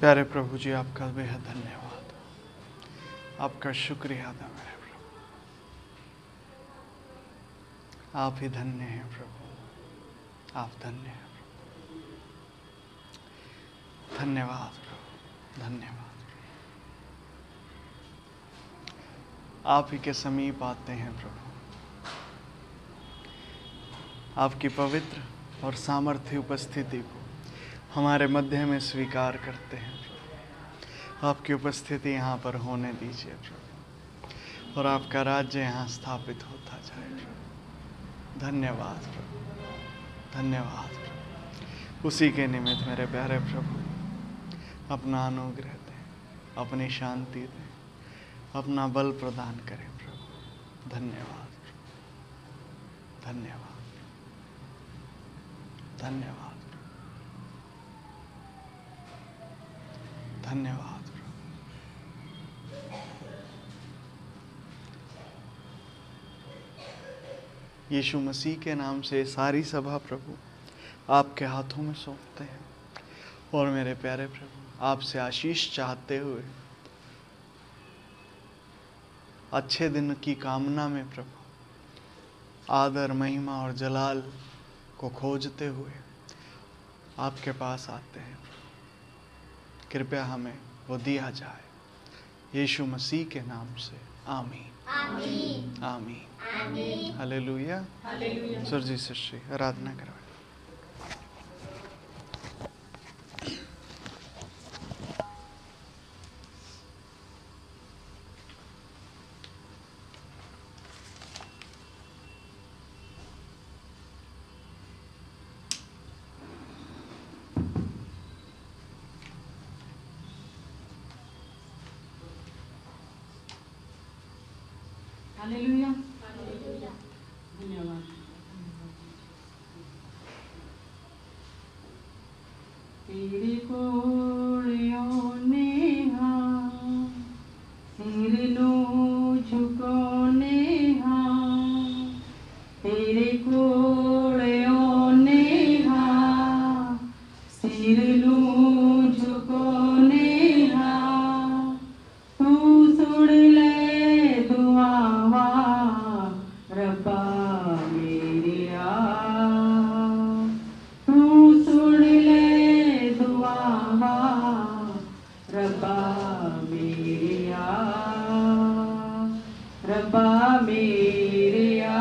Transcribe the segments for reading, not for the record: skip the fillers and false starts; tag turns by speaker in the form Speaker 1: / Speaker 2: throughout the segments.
Speaker 1: प्यारे प्रभु जी, आपका बेहद धन्यवाद, आपका शुक्रिया अदा मेरे प्रभु। आप ही धन्य हैं प्रभु, आप धन्य हैं प्रभु। धन्यवाद प्रभु, धन्यवाद। आप ही के समीप आते हैं प्रभु, आपकी पवित्र और सामर्थ्य उपस्थिति को हमारे मध्य में स्वीकार करते हैं प्रभु। आपकी उपस्थिति यहाँ पर होने दीजिए प्रभु, और आपका राज्य यहाँ स्थापित होता जाए प्रभु। धन्यवाद प्रभु, धन्यवाद प्रभु। उसी के निमित्त मेरे प्यारे प्रभु अपना अनुग्रह दें, अपनी शांति दें, अपना बल प्रदान करें प्रभु। धन्यवाद प्रभु, धन्यवाद, धन्यवाद, धन्यवाद प्रभु। यीशु मसीह के नाम से सारी सभा प्रभु आपके हाथों में सौंपते हैं, और मेरे प्यारे प्रभु आपसे आशीष चाहते हुए, अच्छे दिन की कामना में प्रभु आदर, महिमा और जलाल को खोजते हुए आपके पास आते हैं। कृपया हमें वो दिया जाए, यीशु मसीह के नाम से। आमीन, आमीन, आमीन, हालेलुया, हालेलुया। सुरजी सृष्टि आराधना करवाएं।
Speaker 2: हालेलुया, धन्यवाद। तेरे कोड़ियों हाँ सिर नो झुकोने हाँ, तेरे कोड़ियों हाँ सिर नो झुकोने हाँ, तू सुन ले दुआवा रब्बा मेरिया, तू सुन ले दुआवा रब्बा मेरिया, रब्बा मेरिया,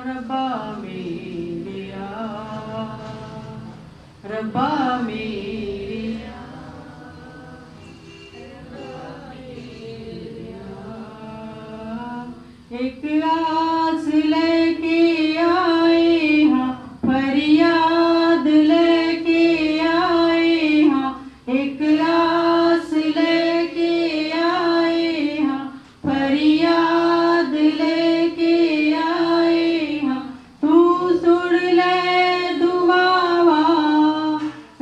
Speaker 2: रब्बा मेरिया, रब्बा मेरिया, एक आस लेके आए हाँ, फरियाद लेके आए हाँ, एक आस लेके आए हाँ, फरियाद लेके आए हाँ, तू सुन ले दुआवा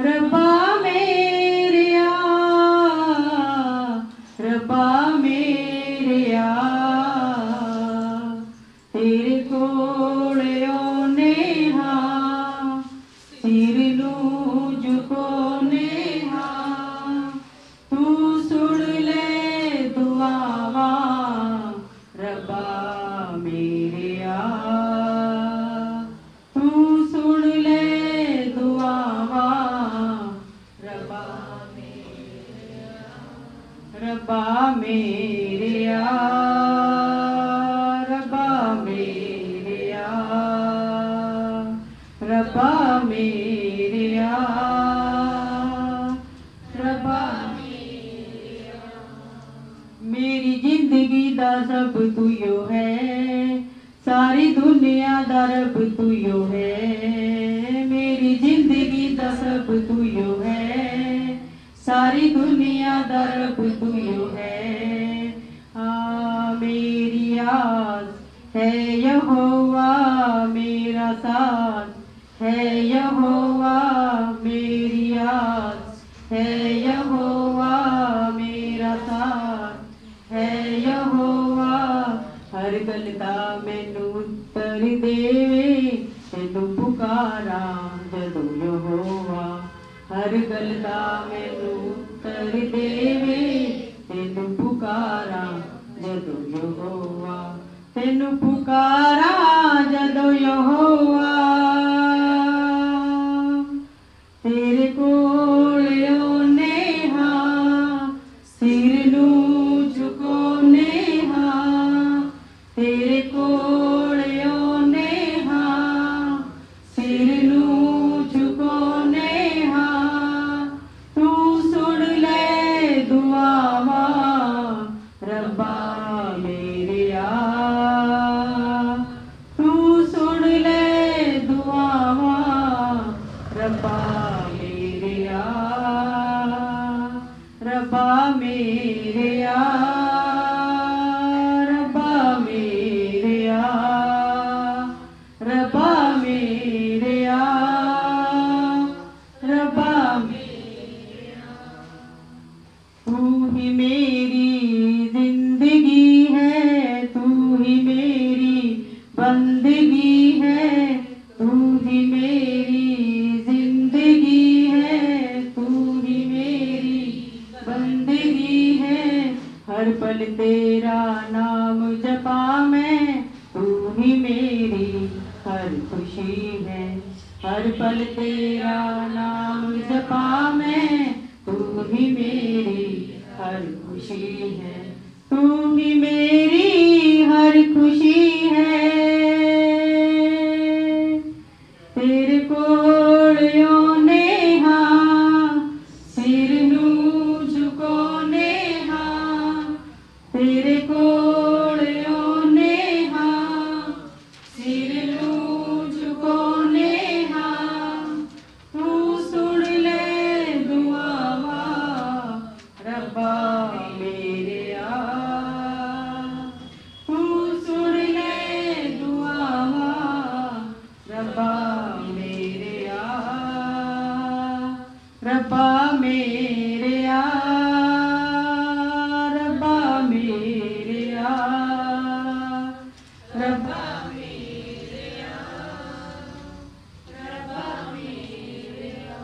Speaker 2: रब्बा मेरिया, रब्बा मेरिया, तेरे कोड़ियों ने हाँ सिर नू झुकोने हाँ, तू सुन ले दुआवा रब्बा मेरिया, तू सुन ले दुआवा रब्बा मेरिया, रब्बा मेरिया, रब्बा मेरिया, रब्बा मेरिया, रब्बा मेरिया। मेरी जिंदगी दा सब तू यो है, सारी दुनिया दा रब तू यो है, मेरी जिंदगी दा सब तू यो है, सारी दुनिया दा रब तू यो है। मेरी आस है यहोवा मेरा साथ, है यहोवा मेरी आस, है यहोवा मेरा साथ, है यहोवा हर गल दा मैनू उत्तर देवे, तेनू पुकारा जदों यहोवा हर गल दा मैनू उत्तर देवे तेनू पुकारा जदों यहोवा तेनू पुकारा जदों यहोवा तेरे कोल आउने हां सिर नू झुकाउने हां तेरे कोल आउने हां सिर नू झुकाउने हां तू सुन ले दुआवां रब्बा मेरेया तू सुन ले दुआवां रब्बा मेरेया रब्बा मेरेया रब्बा मेरेया रब्बा मेरेया रब्बा मेरेया तू ही मेरी जिंदगी है तू ही मेरी बंदगी है तू ही मेरी जिंदगी है तू ही मेरी बंदगी है हर पल तेरा नाम जपा मैं तू ही मेरी हर खुशी है हर पल तेरा नाम जपा मैं तू ही मेरी हर खुशी है तू ही मेरी हर खुशी है तेरे कोल आउने हां सिर नू झुकाउने हां तेरे कोल आउने हां सिर नू झुकाउने हां तू सुन ले दुआवां रब्बा मेरेया तू सुन ले दुआवां रब्बा मेरेया रब्बा मेरेया रब्बा मेरेया रब्बा मेरेया रब्बा मेरेया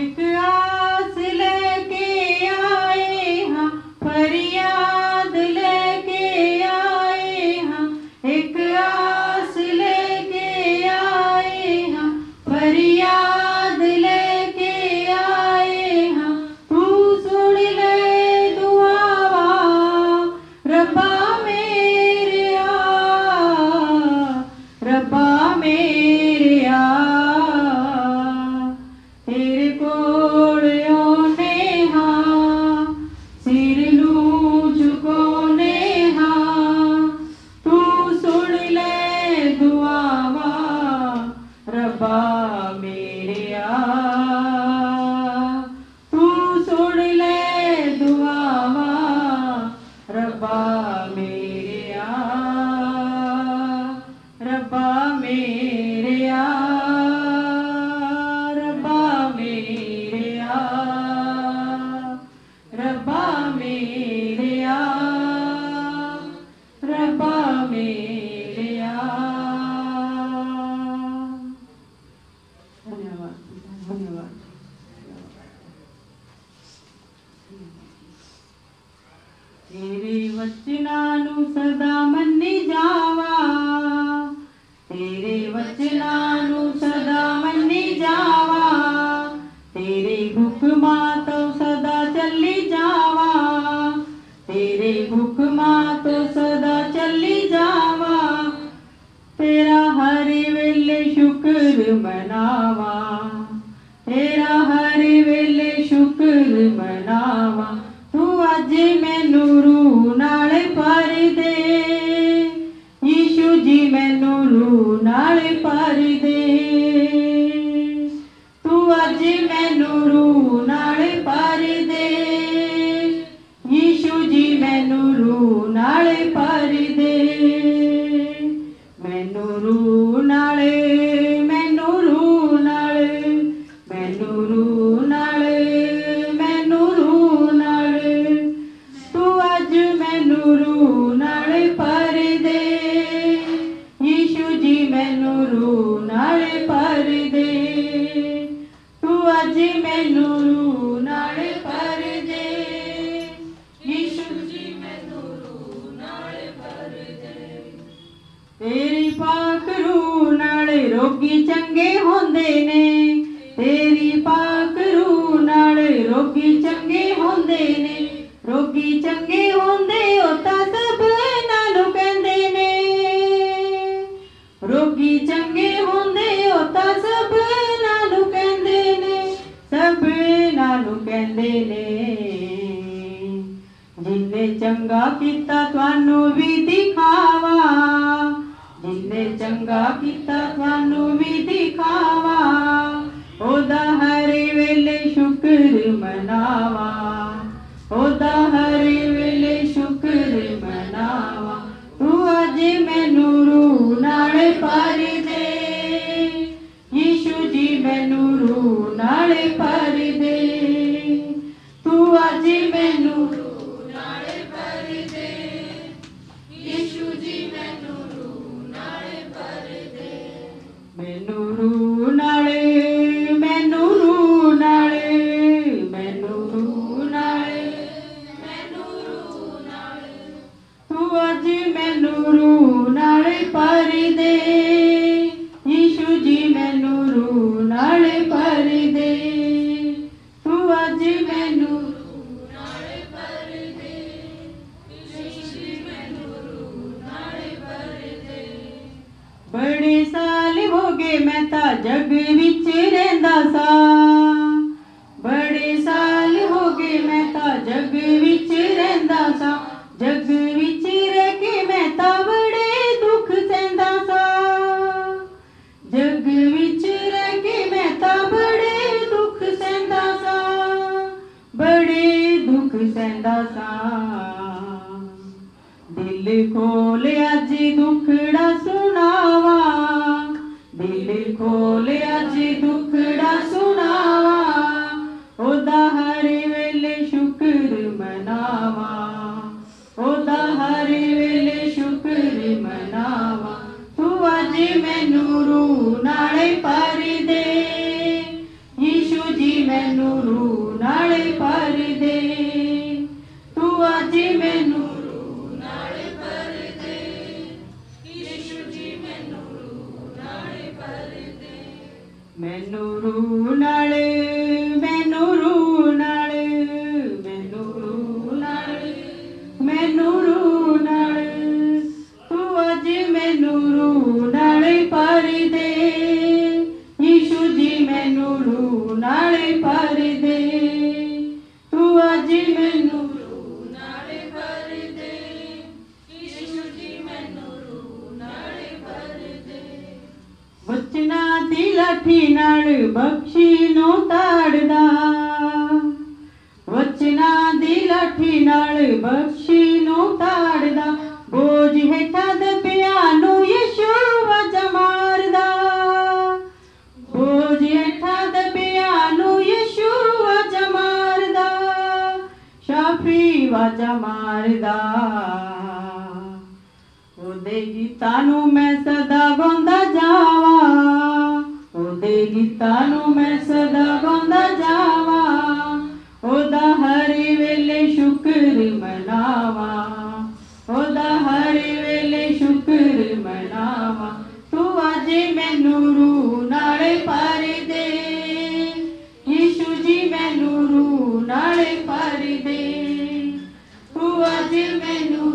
Speaker 2: एक आस लेके आए हाँ फरियाद लेके आए हाँ एक आस लेके आए हाँ फरियाद लेके आए हाँ तू सुन ले दुआवां रब्बा मेरेया रब्बा मेरेया तेरे कोल आउने हां सिर नू झुकाउने हां तू सुन ले दुआवां रब्बा मेरेया तू सुन ले दुआवां रब्बा मेरेया रब्बा मेरेया रब्बा मेरेया रब्बा मेरेया रब्बा मेरेया धन्यवाद धन्यवाद तेरे वचनां नू सदा मन्नी जावा तेरे वचनां नू सदा मन्नी जावा तेरे हुक्मां तो सदा चली जावा तेरे हुक्मां तो सदा चली जावा तेरा हर वेले शुक्र मनावा तेरा हर वेले शुक्र मनावा तू अज मैनू रूह नाल भर दे यीशु जी मैनू रूह नाल भर दे तू अज मैनू रूह नाल भर दे यीशु जी मैनू रूह नाल भर दे मैनू रूह नाल मैनू रूह नाल मैनू रूह नाल मैनू रूह नाल तू अज मैनू रूह नाल भर दे यीशु जी मैनू रूह नाल भर दे तू अज मैनू चंगे होंदे ने तेरी पाक रूह नाल रोगी चंगे होंदे ने रोगी चंगे होंदे ओ तां सब नानू कहंदे ने रोगी चंगे होंदे ओ तां सब नानू कहंदे ने सब नानू कहंदे ने जिन्ने चंगा कीता तुहानू भी दिखावा जिन्ने चंगा कीता तुहानू भी दिखावा ओदा हर वेले शुक्र मनावा ओदा हर वेले शुक्र मनावा तू अज मैनू रूह नाल भर दे यीशु जी मैनू रूह नाल भर दे तू अज मैनू मैनू रूह नाले मैनू रूह नाले मैनू रूह नाले तू अज मैनू रूह नाले भर दे यीशु जी मैनू रूह नाले भर दे तू अज मैनू बड़े साल हो गए मैं ता जग विच रहिंदा सा बड़े साल हो गए मैं ता जग विच रहिंदा सा जग विच रह के मैं ता बड़े दुख सहंदा सा जग विच रह के मैं ता बड़े दुख सहंदा सा बड़े दुख सहंदा सा दिल खोल अज दुखड़ा सुनावा दिल खोल अज दुखड़ा सुनावा ओदा हर वेले शुक्र मनावा ओदा हर वेले शुक्र मनावा तू अज मैनू रूह नाल भर दे यीशु जी मैनू रूह नाल भर दे तू अज मैनू मैनू रूह नाल मैनू रूह नाल मैनू रूह नाल मैनू रूह नाल तू अज मैनू रूह नाल भर दे यीशु जी मैनू रूह नाल भर दे तू अज मैनू रूह नाल भर दे यीशु जी मैनू रूह नाल भर दे वचना दी लाठी नाल बख्शी नो ताड़दा वचना दी लाठी नाल बख्शी नो ताड़दा बोझ हेठा दबिया नू यीशु वाजा मारदा बोझ हेठा दबिया नू यीशु वाजा मारदा शाफी वाजा मारदा ओदे गीतां नू मैं सदा गांदा जावा ओदे गीतां नू मैं सदा गांदा जावा ओदा हर वेले शुक्र मनावा ओदा हर वेले शुक्र मनावा तू अज मैनू रूह नाल भर दे यीशु जी मैनू रूह नाल भर दे तू अज मैनू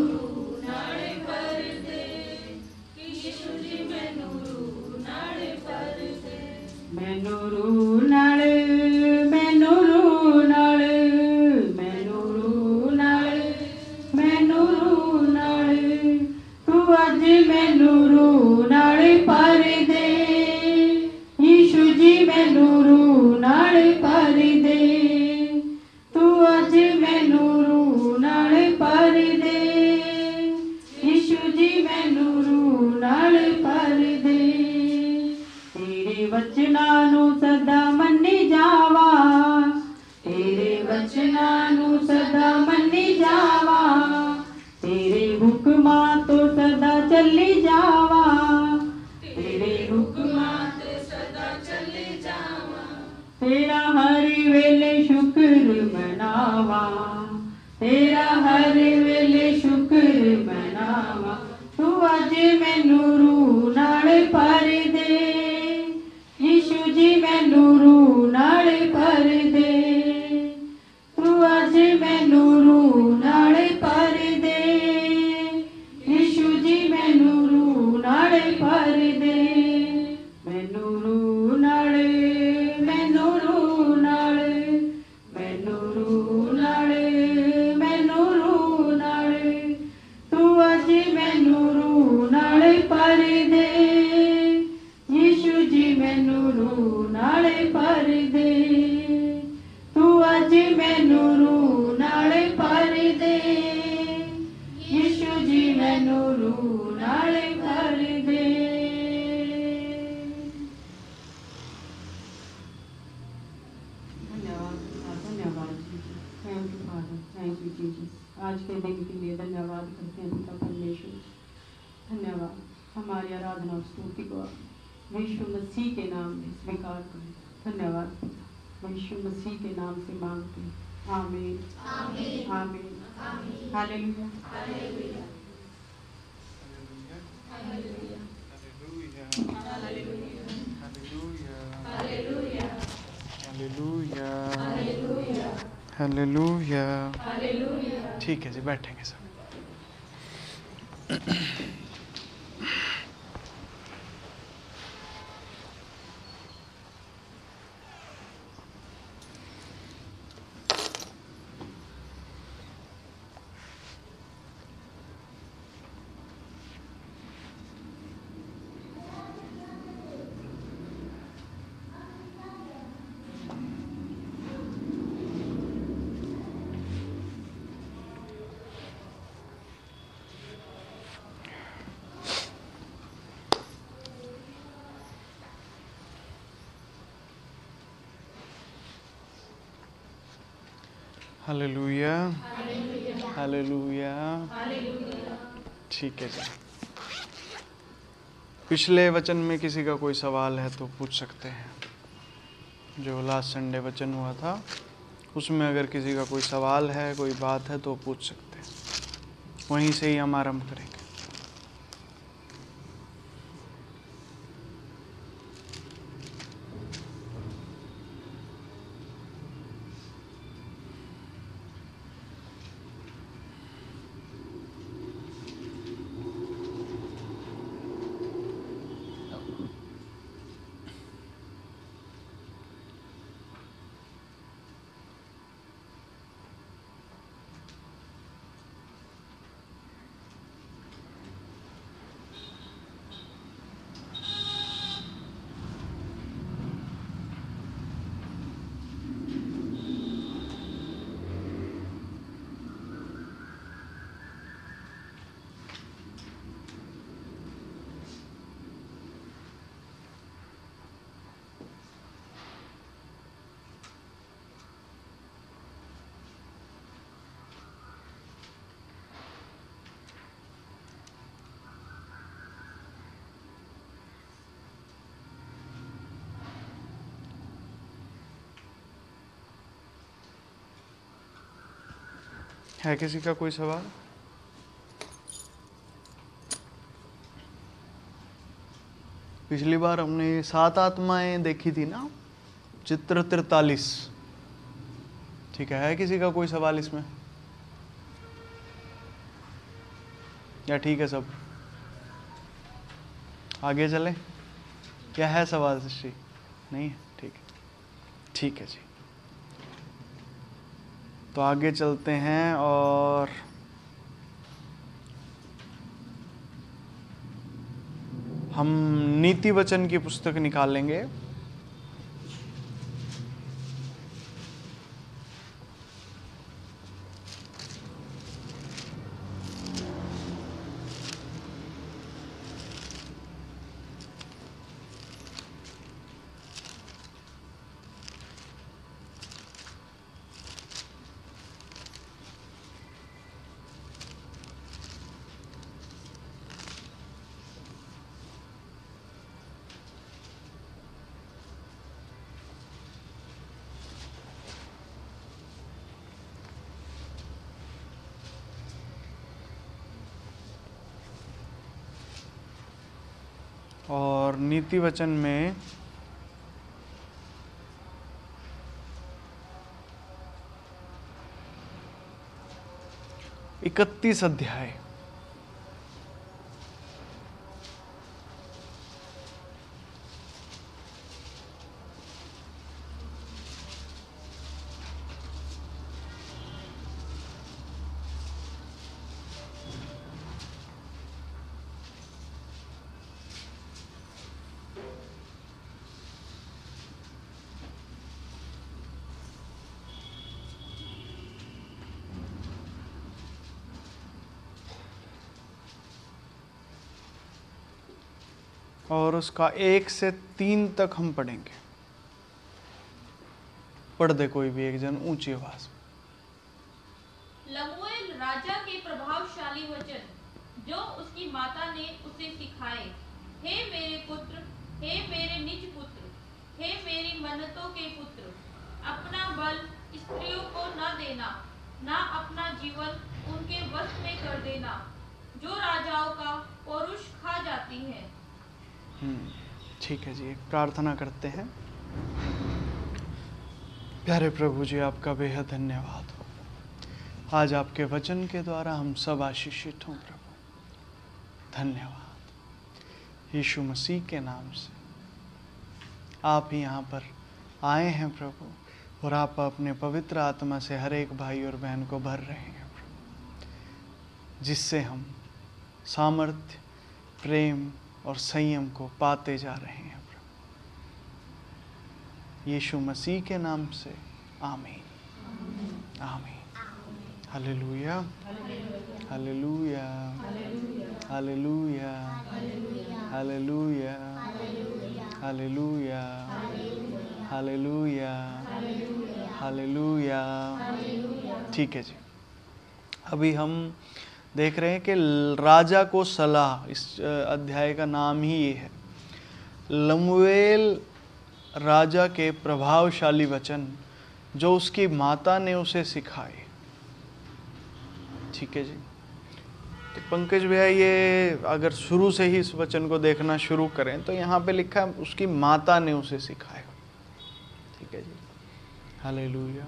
Speaker 2: मैनू रूह नाल मैनू रूह नाल मैनू रूह नाल मैनू रूह नाल तू अज मैनू रूह नाल भर दे यीशु जी मैनू रूह नाल भर दे तू अज मैनू रूह नाल भर दे यीशु जी मैनू रूह नाल भर दे तेरे वचना नू सदा मन्नी जावा तेरे वचना नू सदा मन्नी जावा तेरे हुक्मा तो सदा चली जावा तेरे हुक्मा तो सदा चली जावा तेरा हर वेले शुक्र मनावा तेरा हर वेले शुक्र मनावा तू अज मैनू रूह नाल भर दे आज के दिन के लिए धन्यवाद करते हैं पिता परमेश्वर। धन्यवाद। हमारी आराधना और स्तुति को यीशु मसीह के नाम में स्वीकार करें। धन्यवाद पिता, यीशु मसीह के नाम से मांगते हैं। आमीन आमीन आमीन। Hallelujah hallelujah hallelujah hallelujah
Speaker 1: hallelujah hallelujah. ठीक है जी, बैठेंगे सब। Hallelujah hallelujah. ठीक है जी। पिछले वचन में किसी का कोई सवाल है तो पूछ सकते हैं। जो लास्ट संडे वचन हुआ था उसमें अगर किसी का कोई सवाल है, कोई बात है तो पूछ सकते हैं। वहीं से ही हम आरंभ करेंगे। है किसी का कोई सवाल? पिछली बार हमने 7 आत्माएं देखी थी ना, चित्र 43। ठीक है किसी का कोई सवाल इसमें? या ठीक है सब, आगे चले? क्या है सवाल सृष्टि? नहीं है? ठीक है, ठीक है जी। तो आगे चलते हैं और हम नीति वचन की पुस्तक निकालेंगे। और नीति वचन में इकतीस अध्याय। और उसका 1 से 3 तक हम पढ़ेंगे। पढ़ दे कोई भी एक जन ऊंची आवाज।
Speaker 3: लमूएल राजा के प्रभावशाली वचन जो उसकी माता ने उसे सिखाए। हे मेरे पुत्र, हे मेरे निज पुत्र, हे मेरी मन्नतों के पुत्र, अपना बल स्त्रियों को न देना, ना अपना जीवन उनके वश में कर देना, जो राजाओं का पौरुष खा जाती है।
Speaker 1: ठीक है जी, एक प्रार्थना करते हैं। प्यारे प्रभु जी, आपका बेहद धन्यवाद हो। आज आपके वचन के द्वारा हम सब आशीषित हों प्रभु। धन्यवाद यीशु मसीह के नाम से। आप ही यहाँ पर आए हैं प्रभु, और आप अपने पवित्र आत्मा से हर एक भाई और बहन को भर रहे हैं प्रभु, जिससे हम सामर्थ्य, प्रेम और संयम को पाते जा रहे हैं प्रभु। यीशु मसीह के नाम से आमीन आमीन। Hallelujah hallelujah hallelujah hallelujah hallelujah hallelujah hallelujah. ठीक है जी, अभी हम देख रहे हैं कि राजा को सलाह, इस अध्याय का नाम ही ये है। लमूएल राजा के प्रभावशाली वचन जो उसकी माता ने उसे सिखाए। ठीक है जी, तो पंकज भैया ये अगर शुरू से ही इस वचन को देखना शुरू करें तो यहाँ पे लिखा है उसकी माता ने उसे सिखाया। ठीक है जी, हालेलुया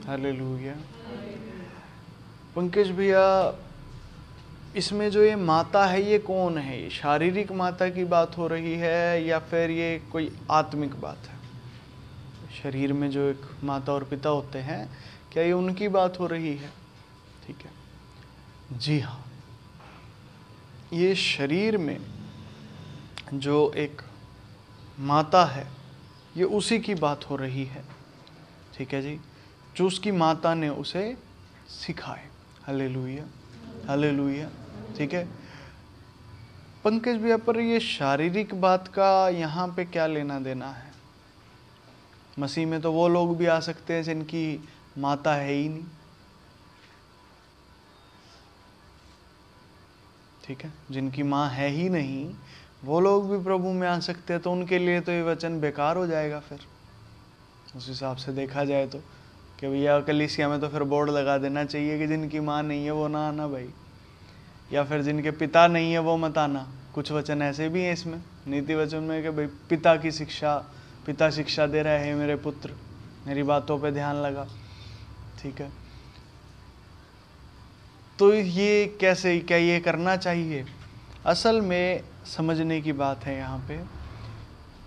Speaker 1: हालेलुया। पंकज भैया, इसमें जो ये माता है ये कौन है? ये शारीरिक माता की बात हो रही है या फिर ये कोई आत्मिक बात है? शरीर में जो एक माता और पिता होते हैं, क्या ये उनकी बात हो रही है? ठीक है जी हाँ, ये शरीर में जो एक माता है ये उसी की बात हो रही है। ठीक है जी, जो उसकी माता ने उसे सिखाए। Hallelujah hallelujah. ठीक है पंकज भैया, पर ये शारीरिक बात का यहाँ पे क्या लेना देना है? मसीह में तो वो लोग भी आ सकते हैं जिनकी माता है ही नहीं। ठीक है, जिनकी माँ है ही नहीं वो लोग भी प्रभु में आ सकते हैं, तो उनके लिए तो ये वचन बेकार हो जाएगा। फिर उस हिसाब से देखा जाए तो कि भैया कलीसिया में तो फिर बोर्ड लगा देना चाहिए कि जिनकी माँ नहीं है वो ना आना भाई, या फिर जिनके पिता नहीं है वो मत आना। कुछ वचन ऐसे भी हैं इसमें नीति वचन में कि भाई पिता की शिक्षा, पिता शिक्षा दे रहा है, मेरे पुत्र मेरी बातों पे ध्यान लगा। ठीक है, तो ये कैसे, क्या ये करना चाहिए? असल में समझने की बात है यहाँ पे,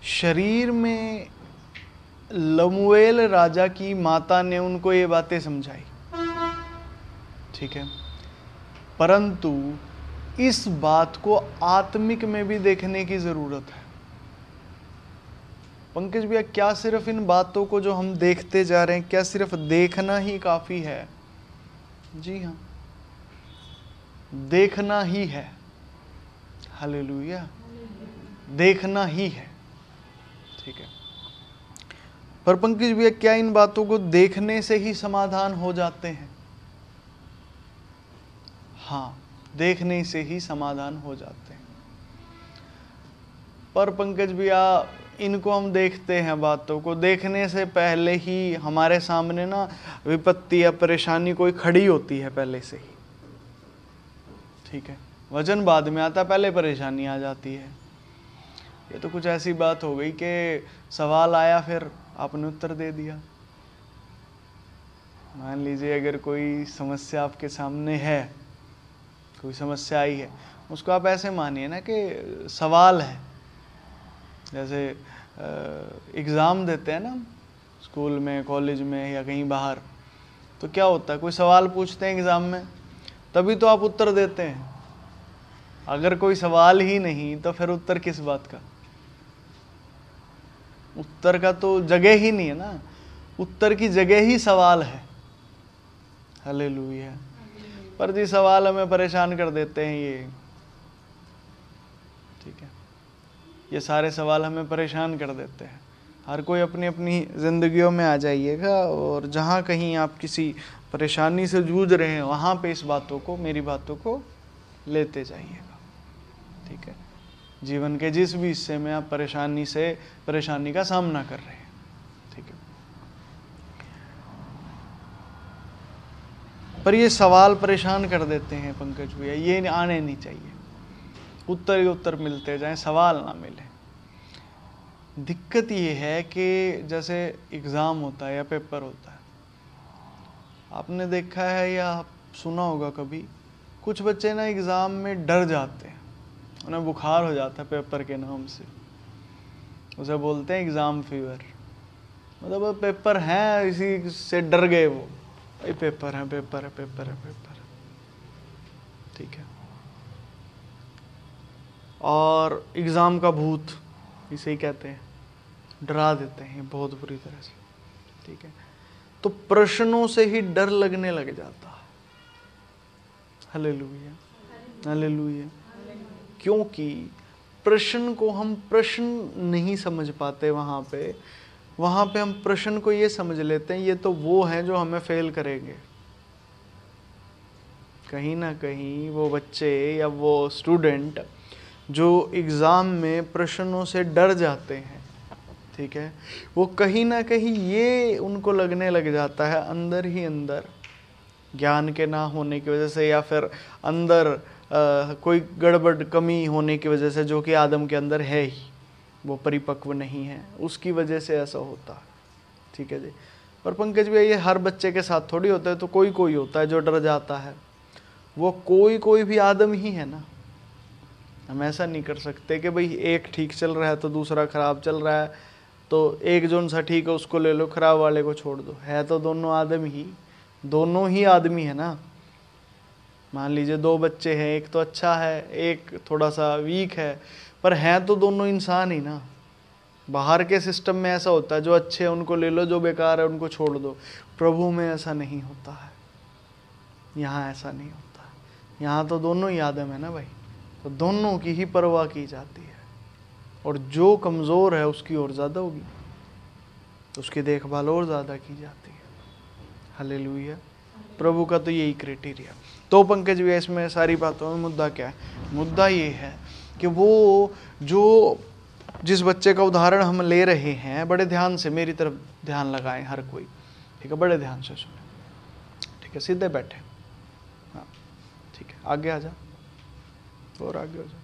Speaker 1: शरीर में लमूएल राजा की माता ने उनको ये बातें समझाई। ठीक है, परंतु इस बात को आत्मिक में भी देखने की जरूरत है। पंकज भैया, क्या सिर्फ इन बातों को जो हम देखते जा रहे हैं, क्या सिर्फ देखना ही काफी है? जी हाँ, देखना ही है। हालेलुया, देखना ही है। ठीक है, पर पंकज भैया, क्या इन बातों को देखने से ही समाधान हो जाते हैं? हाँ, देखने से ही समाधान हो जाते हैं। पर पंकज भैया, इनको हम देखते हैं, बातों को देखने से पहले ही हमारे सामने ना विपत्ति या परेशानी कोई खड़ी होती है पहले से ही। ठीक है, वचन बाद में आता, पहले परेशानी आ जाती है। ये तो कुछ ऐसी बात हो गई कि सवाल आया फिर आपने उत्तर दे दिया। मान लीजिए अगर कोई समस्या आपके सामने है, कोई समस्या आई है, उसको आप ऐसे मानिए ना कि सवाल है। जैसे एग्ज़ाम देते हैं ना स्कूल में, कॉलेज में या कहीं बाहर, तो क्या होता है, कोई सवाल पूछते हैं एग्ज़ाम में, तभी तो आप उत्तर देते हैं। अगर कोई सवाल ही नहीं तो फिर उत्तर किस बात का? उत्तर का तो जगह ही नहीं है ना, उत्तर की जगह ही सवाल है। हालेलुया। पर जी सवाल हमें परेशान कर देते हैं ये। ठीक है, ये सारे सवाल हमें परेशान कर देते हैं। हर कोई अपनी अपनी ज़िंदगियों में आ जाइएगा, और जहाँ कहीं आप किसी परेशानी से जूझ रहे हैं वहाँ पे इस बातों को, मेरी बातों को लेते जाइएगा। ठीक है, जीवन के जिस भी हिस्से में आप परेशानी का सामना कर रहे हैं। ठीक है, पर ये सवाल परेशान कर देते हैं पंकज भैया, ये आने नहीं चाहिए। उत्तर ही उत्तर मिलते जाएं, सवाल ना मिले। दिक्कत ये है कि जैसे एग्ज़ाम होता है या पेपर होता है, आपने देखा है या सुना होगा कभी, कुछ बच्चे ना एग्ज़ाम में डर जाते हैं, उन्हें बुखार हो जाता है पेपर के नाम से, उसे बोलते हैं एग्ज़ाम फीवर। मतलब वो पेपर है, इसी से डर गए वो, भाई पेपर है, पेपर है, पेपर है, पेपर है। ठीक है, और एग्ज़ाम का भूत इसे ही कहते हैं, डरा देते हैं बहुत बुरी तरह से। ठीक है, तो प्रश्नों से ही डर लगने लग जाता है। Hallelujah, hallelujah. क्योंकि प्रश्न को हम प्रश्न नहीं समझ पाते, वहाँ पे हम प्रश्न को ये समझ लेते हैं ये तो वो है जो हमें फेल करेंगे। कहीं ना कहीं वो बच्चे या वो स्टूडेंट जो एग्ज़ाम में प्रश्नों से डर जाते हैं, ठीक है, वो कहीं ना कहीं ये उनको लगने लग जाता है अंदर ही अंदर, ज्ञान के ना होने की वजह से, या फिर अंदर कोई गड़बड़ कमी होने की वजह से, जो कि आदम के अंदर है ही, वो परिपक्व नहीं है, उसकी वजह से ऐसा होता है। ठीक है जी। पर पंकज भैया ये हर बच्चे के साथ थोड़ी होता है, तो कोई कोई होता है जो डर जाता है, वो कोई भी आदम ही है ना। हम ऐसा नहीं कर सकते कि भाई एक ठीक चल रहा है तो दूसरा खराब चल रहा है, तो एक जोन सा ठीक है उसको ले लो, खराब वाले को छोड़ दो। है तो दोनों आदम ही, दोनों ही आदमी है ना। मान लीजिए दो बच्चे हैं, एक तो अच्छा है, एक थोड़ा सा वीक है, पर हैं तो दोनों इंसान ही ना। बाहर के सिस्टम में ऐसा होता है, जो अच्छे हैं उनको ले लो, जो बेकार है उनको छोड़ दो। प्रभु में ऐसा नहीं होता है, यहाँ ऐसा नहीं होता। यहाँ तो दोनों ही आदम है ना भाई, तो दोनों की ही परवाह की जाती है, और जो कमज़ोर है उसकी और ज़्यादा होगी, उसकी देखभाल और ज़्यादा की जाती है। हालेलुया। प्रभु का तो यही क्राइटेरिया। तो पंकज भैया इसमें सारी बातों में मुद्दा क्या है? मुद्दा ये है कि वो जो जिस बच्चे का उदाहरण हम ले रहे हैं, बड़े ध्यान से मेरी तरफ ध्यान लगाएं हर कोई, ठीक है, बड़े ध्यान से सुने, ठीक है, सीधे बैठे, हाँ ठीक है, आगे आ जा, और आगे हो जा,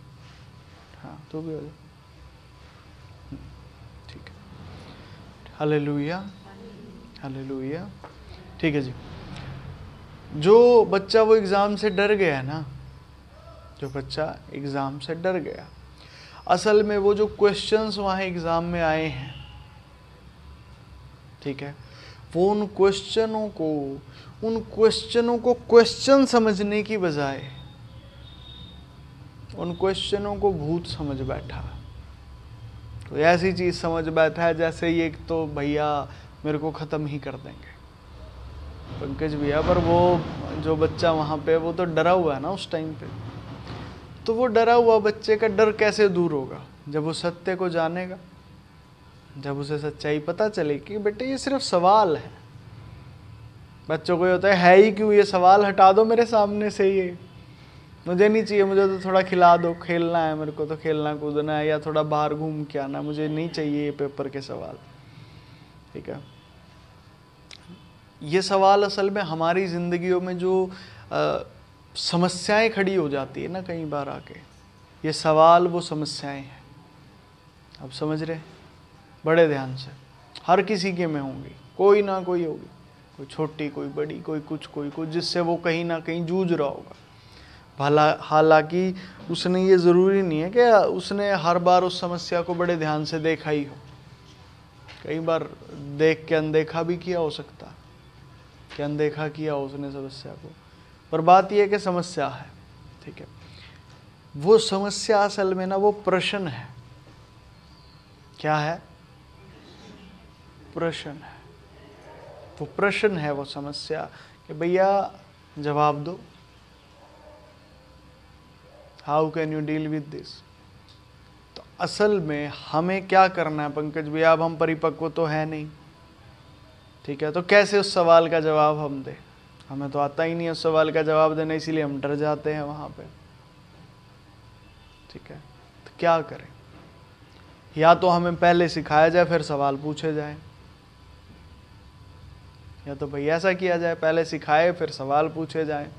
Speaker 1: हाँ तू भी हो जा, ठीक है। Hallelujah, hallelujah. ठीक है जी। जो बच्चा वो एग्ज़ाम से डर गया ना, जो बच्चा एग्ज़ाम से डर गया, असल में वो जो क्वेश्चंस वहाँ एग्ज़ाम में आए हैं, ठीक है, वो उन क्वेश्चनों को क्वेश्चन समझने की बजाय उन क्वेश्चनों को भूत समझ बैठा। तो ऐसी चीज़ समझ बैठा है जैसे ये तो भैया मेरे को ख़त्म ही कर देंगे पंकज भैया। पर वो जो बच्चा वहाँ पे, वो तो डरा हुआ है ना उस टाइम पे। तो वो डरा हुआ बच्चे का डर कैसे दूर होगा? जब वो सत्य को जानेगा, जब उसे सच्चाई पता चले कि बेटे ये सिर्फ सवाल है। बच्चों को ये होता है ही क्यों, ये सवाल हटा दो मेरे सामने से, ये मुझे नहीं चाहिए, मुझे तो थोड़ा खिला दो, खेलना है मेरे को, तो खेलना कूदना है, या थोड़ा बाहर घूम के आना, मुझे नहीं चाहिए ये पेपर के सवाल। ठीक है, ये सवाल असल में हमारी ज़िंदगियों में जो समस्याएं खड़ी हो जाती है ना कई बार आके, ये सवाल वो समस्याएं हैं। अब समझ रहे? बड़े ध्यान से, हर किसी के में होंगी, कोई ना कोई होगी, कोई छोटी कोई बड़ी, कोई कुछ जिससे वो कहीं ना कहीं जूझ रहा होगा। हालांकि उसने ये ज़रूरी नहीं है कि उसने हर बार उस समस्या को बड़े ध्यान से देखा ही हो, कई बार देख के अनदेखा भी किया हो सकता, कि अनदेखा किया उसने समस्या को। पर बात यह है कि समस्या है, ठीक है, वो समस्या असल में ना वो प्रश्न है। क्या है? प्रश्न है। वो प्रश्न है, वो समस्या, कि भैया जवाब दो, how can you deal with this. तो असल में हमें क्या करना है पंकज भैया, अब हम परिपक्व तो है नहीं, ठीक है, तो कैसे उस सवाल का जवाब हम दें? हमें तो आता ही नहीं है उस सवाल का जवाब देना, इसीलिए हम डर जाते हैं वहां पे, ठीक है। तो क्या करें? या तो हमें पहले सिखाया जाए फिर सवाल पूछे जाए, या तो भाई ऐसा किया जाए पहले सिखाए फिर सवाल पूछे जाए,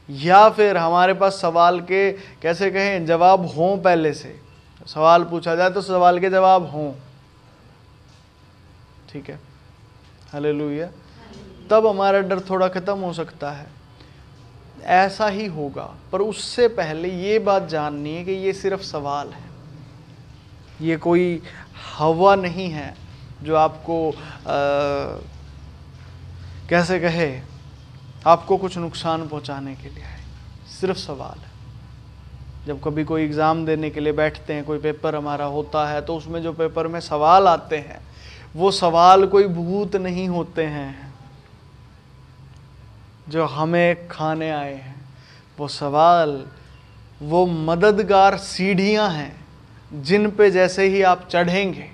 Speaker 1: या फिर हमारे पास सवाल के कैसे कहें जवाब हों, पहले से सवाल पूछा जाए तो सवाल के जवाब हों, ठीक है। हालेलुया। तब हमारा डर थोड़ा खत्म हो सकता है। ऐसा ही होगा, पर उससे पहले ये बात जाननी है कि ये सिर्फ सवाल है, ये कोई हवा नहीं है जो आपको कैसे कहे आपको कुछ नुकसान पहुंचाने के लिए है, सिर्फ सवाल है। जब कभी कोई एग्ज़ाम देने के लिए बैठते हैं, कोई पेपर हमारा होता है, तो उसमें जो पेपर में सवाल आते हैं वो सवाल कोई भूत नहीं होते हैं जो हमें खाने आए हैं, वो सवाल वो मददगार सीढ़ियां हैं जिन पे जैसे ही आप चढ़ेंगे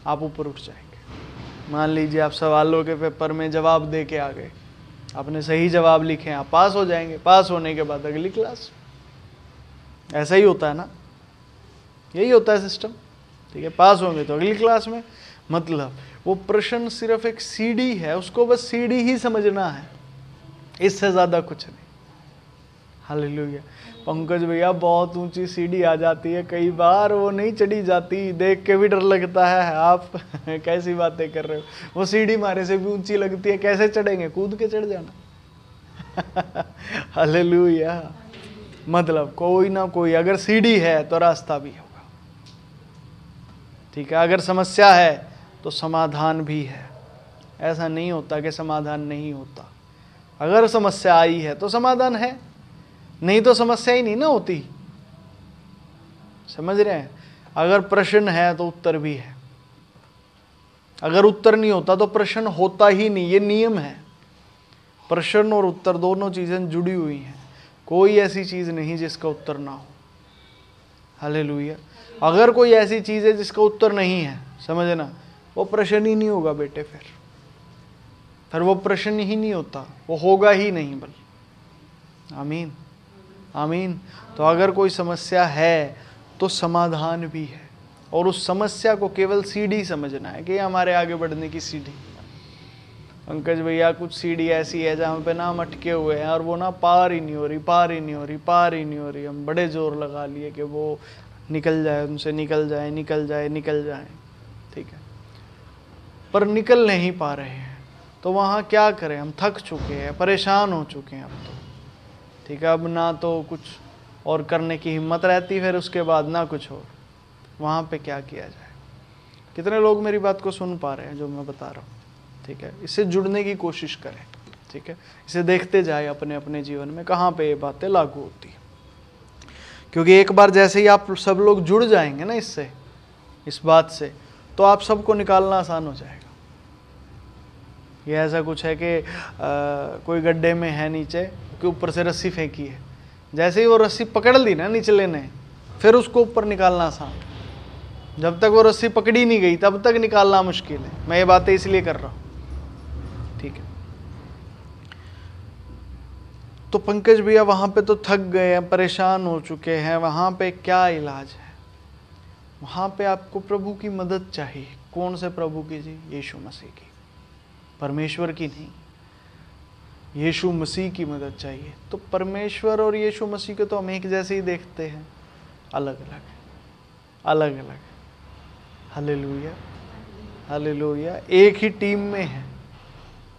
Speaker 1: आप ऊपर उठ जाएंगे। मान लीजिए आप सवालों के पेपर में जवाब दे के आ गए, आपने सही जवाब लिखे, आप पास हो जाएंगे। पास होने के बाद अगली क्लास, ऐसा ही होता है ना, यही होता है सिस्टम, ठीक है। पास होंगे तो अगली क्लास में, मतलब वो प्रश्न सिर्फ एक सीढ़ी है, उसको बस सीढ़ी ही समझना है, इससे ज्यादा कुछ नहीं। हालेलुया। पंकज भैया बहुत ऊंची सीढ़ी आ जाती है, कई बार वो नहीं चढ़ी जाती, देख के भी डर लगता है। आप कैसी बातें कर रहे हो, वो सीढ़ी मारे से भी ऊंची लगती है, कैसे चढ़ेंगे? कूद के चढ़ जाना। हालेलुया। मतलब कोई ना कोई अगर सीढ़ी है तो रास्ता भी होगा, ठीक है। अगर समस्या है तो समाधान भी है, ऐसा नहीं होता कि समाधान नहीं होता। अगर समस्या आई है तो समाधान है, नहीं तो समस्या ही नहीं ना होती, समझ रहे हैं। अगर प्रश्न है तो उत्तर भी है, अगर उत्तर नहीं होता तो प्रश्न होता ही नहीं, ये नियम है। प्रश्न और उत्तर दोनों चीजें जुड़ी हुई हैं, कोई ऐसी चीज नहीं जिसका उत्तर ना हो। हालेलुया। अगर कोई ऐसी चीज है जिसका उत्तर नहीं है, समझना, वो प्रश्न ही नहीं होगा बेटे, फिर वो प्रश्न ही नहीं होता, वो होगा ही नहीं बल। आमीन आमीन। तो अगर कोई समस्या है तो समाधान भी है, और उस समस्या को केवल सीढ़ी समझना है कि हमारे आगे बढ़ने की सीढ़ी। पंकज भैया कुछ सीढ़ी ऐसी है जहाँ पे ना हम अटके हुए हैं और वो ना पार ही नहीं हो रही, पार ही नहीं हो रही, पार ही नहीं हो रही। हम बड़े जोर लगा लिए कि वो निकल जाए, उनसे निकल जाए, निकल जाए, निकल जाए, ठीक है, पर निकल नहीं पा रहे हैं। तो वहाँ क्या करें? हम थक चुके हैं, परेशान हो चुके हैं अब तो, ठीक है। अब ना तो कुछ और करने की हिम्मत रहती, फिर उसके बाद ना कुछ और। वहाँ पे क्या किया जाए? कितने लोग मेरी बात को सुन पा रहे हैं जो मैं बता रहा हूँ, ठीक है। इससे जुड़ने की कोशिश करें, ठीक है। इसे देखते जाए अपने अपने जीवन में कहाँ पे ये बातें लागू होती है, क्योंकि एक बार जैसे ही आप सब लोग जुड़ जाएंगे ना इससे, इस बात से, तो आप सबको निकालना आसान हो जाएगा। ये ऐसा कुछ है कि कोई गड्ढे में है नीचे, के ऊपर से रस्सी फेंकी है, जैसे ही वो रस्सी पकड़ ली ना निचले ने, फिर उसको ऊपर निकालना आसान। जब तक वो रस्सी पकड़ी नहीं गई तब तक निकालना मुश्किल है। मैं ये बातें इसलिए कर रहा हूँ, ठीक है। तो पंकज भैया वहां पे तो थक गए हैं, परेशान हो चुके हैं, वहां पे क्या इलाज है? वहां पे आपको प्रभु की मदद चाहिए। कौन से प्रभु की जी? यीशु मसीह की, परमेश्वर की नहीं, यीशु मसीह की मदद चाहिए। तो परमेश्वर और यीशु मसीह को तो हम एक जैसे ही देखते हैं, अलग अलग, अलग अलग। Hallelujah hallelujah. एक ही टीम में है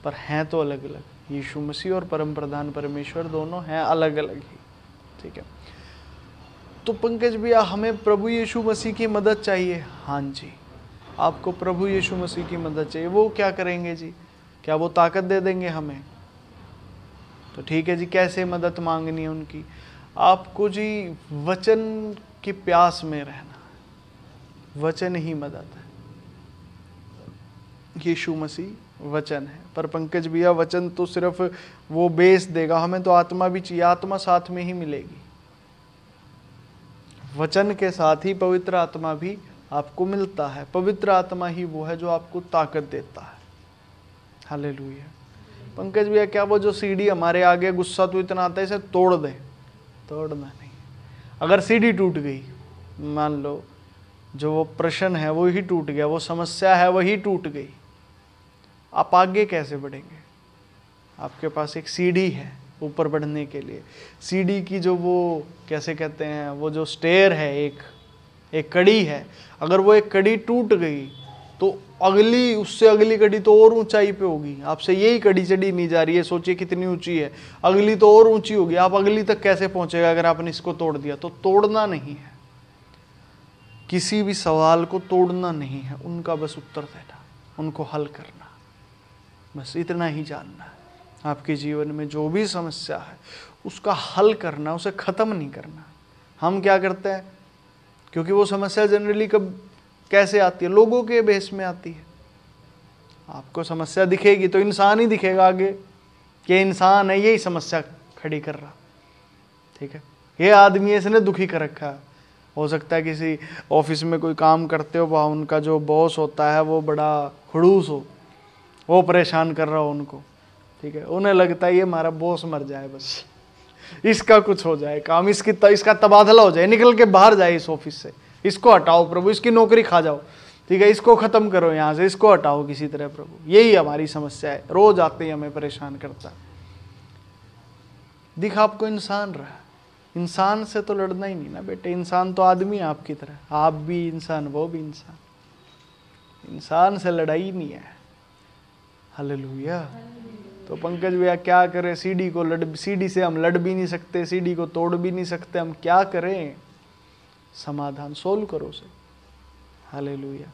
Speaker 1: पर हैं तो अलग अलग। यीशु मसीह और परम प्रधान परमेश्वर दोनों हैं अलग अलग ही, ठीक है। तो पंकज भैया हमें प्रभु यीशु मसीह की मदद चाहिए। हाँ जी, आपको प्रभु यीशु मसीह की मदद चाहिए। वो क्या करेंगे जी? क्या वो ताकत दे देंगे हमें? तो ठीक है जी, कैसे मदद मांगनी है उनकी? आपको जी वचन की प्यास में रहना, वचन ही मदद है। यीशु मसीह वचन है। पर पंकज भैया वचन तो सिर्फ वो बेस देगा, हमें तो आत्मा भी चाहिए, आत्मा साथ में ही मिलेगी। वचन के साथ ही पवित्र आत्मा भी आपको मिलता है। पवित्र आत्मा ही वो है जो आपको ताकत देता है। हालेलुया। पंकज भैया क्या वो जो सीढ़ी हमारे आगे, गुस्सा तो इतना आता है इसे तोड़ दे? तोड़ना नहीं। अगर सीढ़ी टूट गई, मान लो जो वो प्रश्न है वो ही टूट गया, वो समस्या है वही टूट गई, आप आगे कैसे बढ़ेंगे? आपके पास एक सीढ़ी है ऊपर बढ़ने के लिए। सीढ़ी की जो वो कैसे कहते हैं, वो जो स्टेयर है, एक कड़ी है, अगर वो एक कड़ी टूट गई तो अगली, उससे अगली कड़ी तो और ऊंचाई पे होगी। आपसे यही कड़ी चढ़ी नहीं जा रही है, सोचिए कितनी ऊंची है, अगली तो और ऊंची होगी। आप अगली तक कैसे पहुंचेगा अगर आपने इसको तोड़ दिया? तो तोड़ना नहीं है, किसी भी सवाल को तोड़ना नहीं है, उनका बस उत्तर देना, उनको हल करना, बस इतना ही जानना है। आपके जीवन में जो भी समस्या है उसका हल करना, उसे ख़त्म नहीं करना। हम क्या करते हैं, क्योंकि वो समस्या जनरली कब कैसे आती है, लोगों के बेस में आती है। आपको समस्या दिखेगी तो इंसान ही दिखेगा आगे, ये इंसान है, यही समस्या खड़ी कर रहा, ठीक है, ये आदमी इसने दुखी कर रखा है। हो सकता है किसी ऑफिस में कोई काम करते हो, वहाँ उनका जो बॉस होता है वो बड़ा खड़ूस हो, वो परेशान कर रहा हो उनको, ठीक है, उन्हें लगता है ये हमारा बॉस मर जाए, बस इसका कुछ हो जाए काम, इसका तबादला हो जाए, निकल के बाहर जाए इस ऑफिस से, इसको हटाओ प्रभु, इसकी नौकरी खा जाओ, ठीक है, इसको ख़त्म करो यहाँ से, इसको हटाओ किसी तरह प्रभु। यही हमारी समस्या है, रोज आते ही हमें परेशान करता। दिखा आपको इंसान रहा, इंसान से तो लड़ना ही नहीं ना बेटे, इंसान तो आदमी है आपकी तरह, आप भी इंसान वो भी इंसान, इंसान से लड़ाई नहीं है। हालेलुया। तो पंकज भैया क्या करें, सीढ़ी से हम लड़ भी नहीं सकते, सीढ़ी को तोड़ भी नहीं सकते, हम क्या करें? समाधान सोल्व करो उसे। हालेलुया।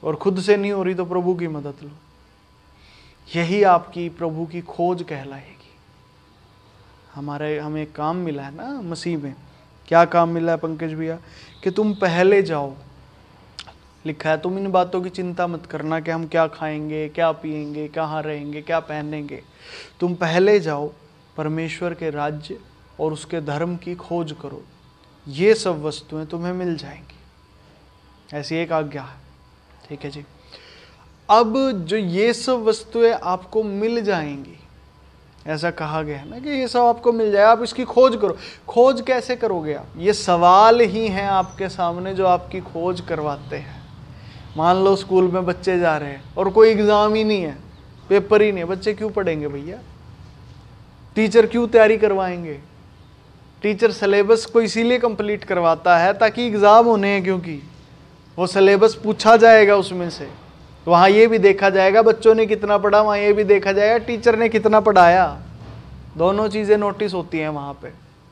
Speaker 1: और खुद से नहीं हो रही तो प्रभु की मदद लो, यही आपकी प्रभु की खोज कहलाएगी। हमें एक काम मिला है ना मसीह में। क्या काम मिला है पंकज भैया? कि तुम पहले जाओ, लिखा है तुम इन बातों की चिंता मत करना कि हम क्या खाएंगे, क्या पिएंगे, कहाँ रहेंगे, क्या पहनेंगे। तुम पहले जाओ, परमेश्वर के राज्य और उसके धर्म की खोज करो, ये सब वस्तुएं तुम्हें मिल जाएंगी। ऐसी एक आज्ञा है, ठीक है जी। अब जो ये सब वस्तुएं आपको मिल जाएंगी, ऐसा कहा गया है ना कि ये सब आपको मिल जाए, आप इसकी खोज करो। खोज कैसे करोगे आप? ये सवाल ही हैं आपके सामने जो आपकी खोज करवाते हैं। मान लो स्कूल में बच्चे जा रहे हैं और कोई एग्ज़ाम ही नहीं है, पेपर ही नहीं है, बच्चे क्यों पढ़ेंगे भैया? टीचर क्यों तैयारी करवाएंगे? टीचर सिलेबस को इसीलिए कंप्लीट करवाता है ताकि एग्ज़ाम होने हैं, क्योंकि वो सिलेबस पूछा जाएगा उसमें से, वहाँ ये भी देखा जाएगा बच्चों ने कितना पढ़ा, वहाँ ये भी देखा जाएगा टीचर ने कितना पढ़ाया। दोनों चीज़ें नोटिस होती हैं वहाँ पे,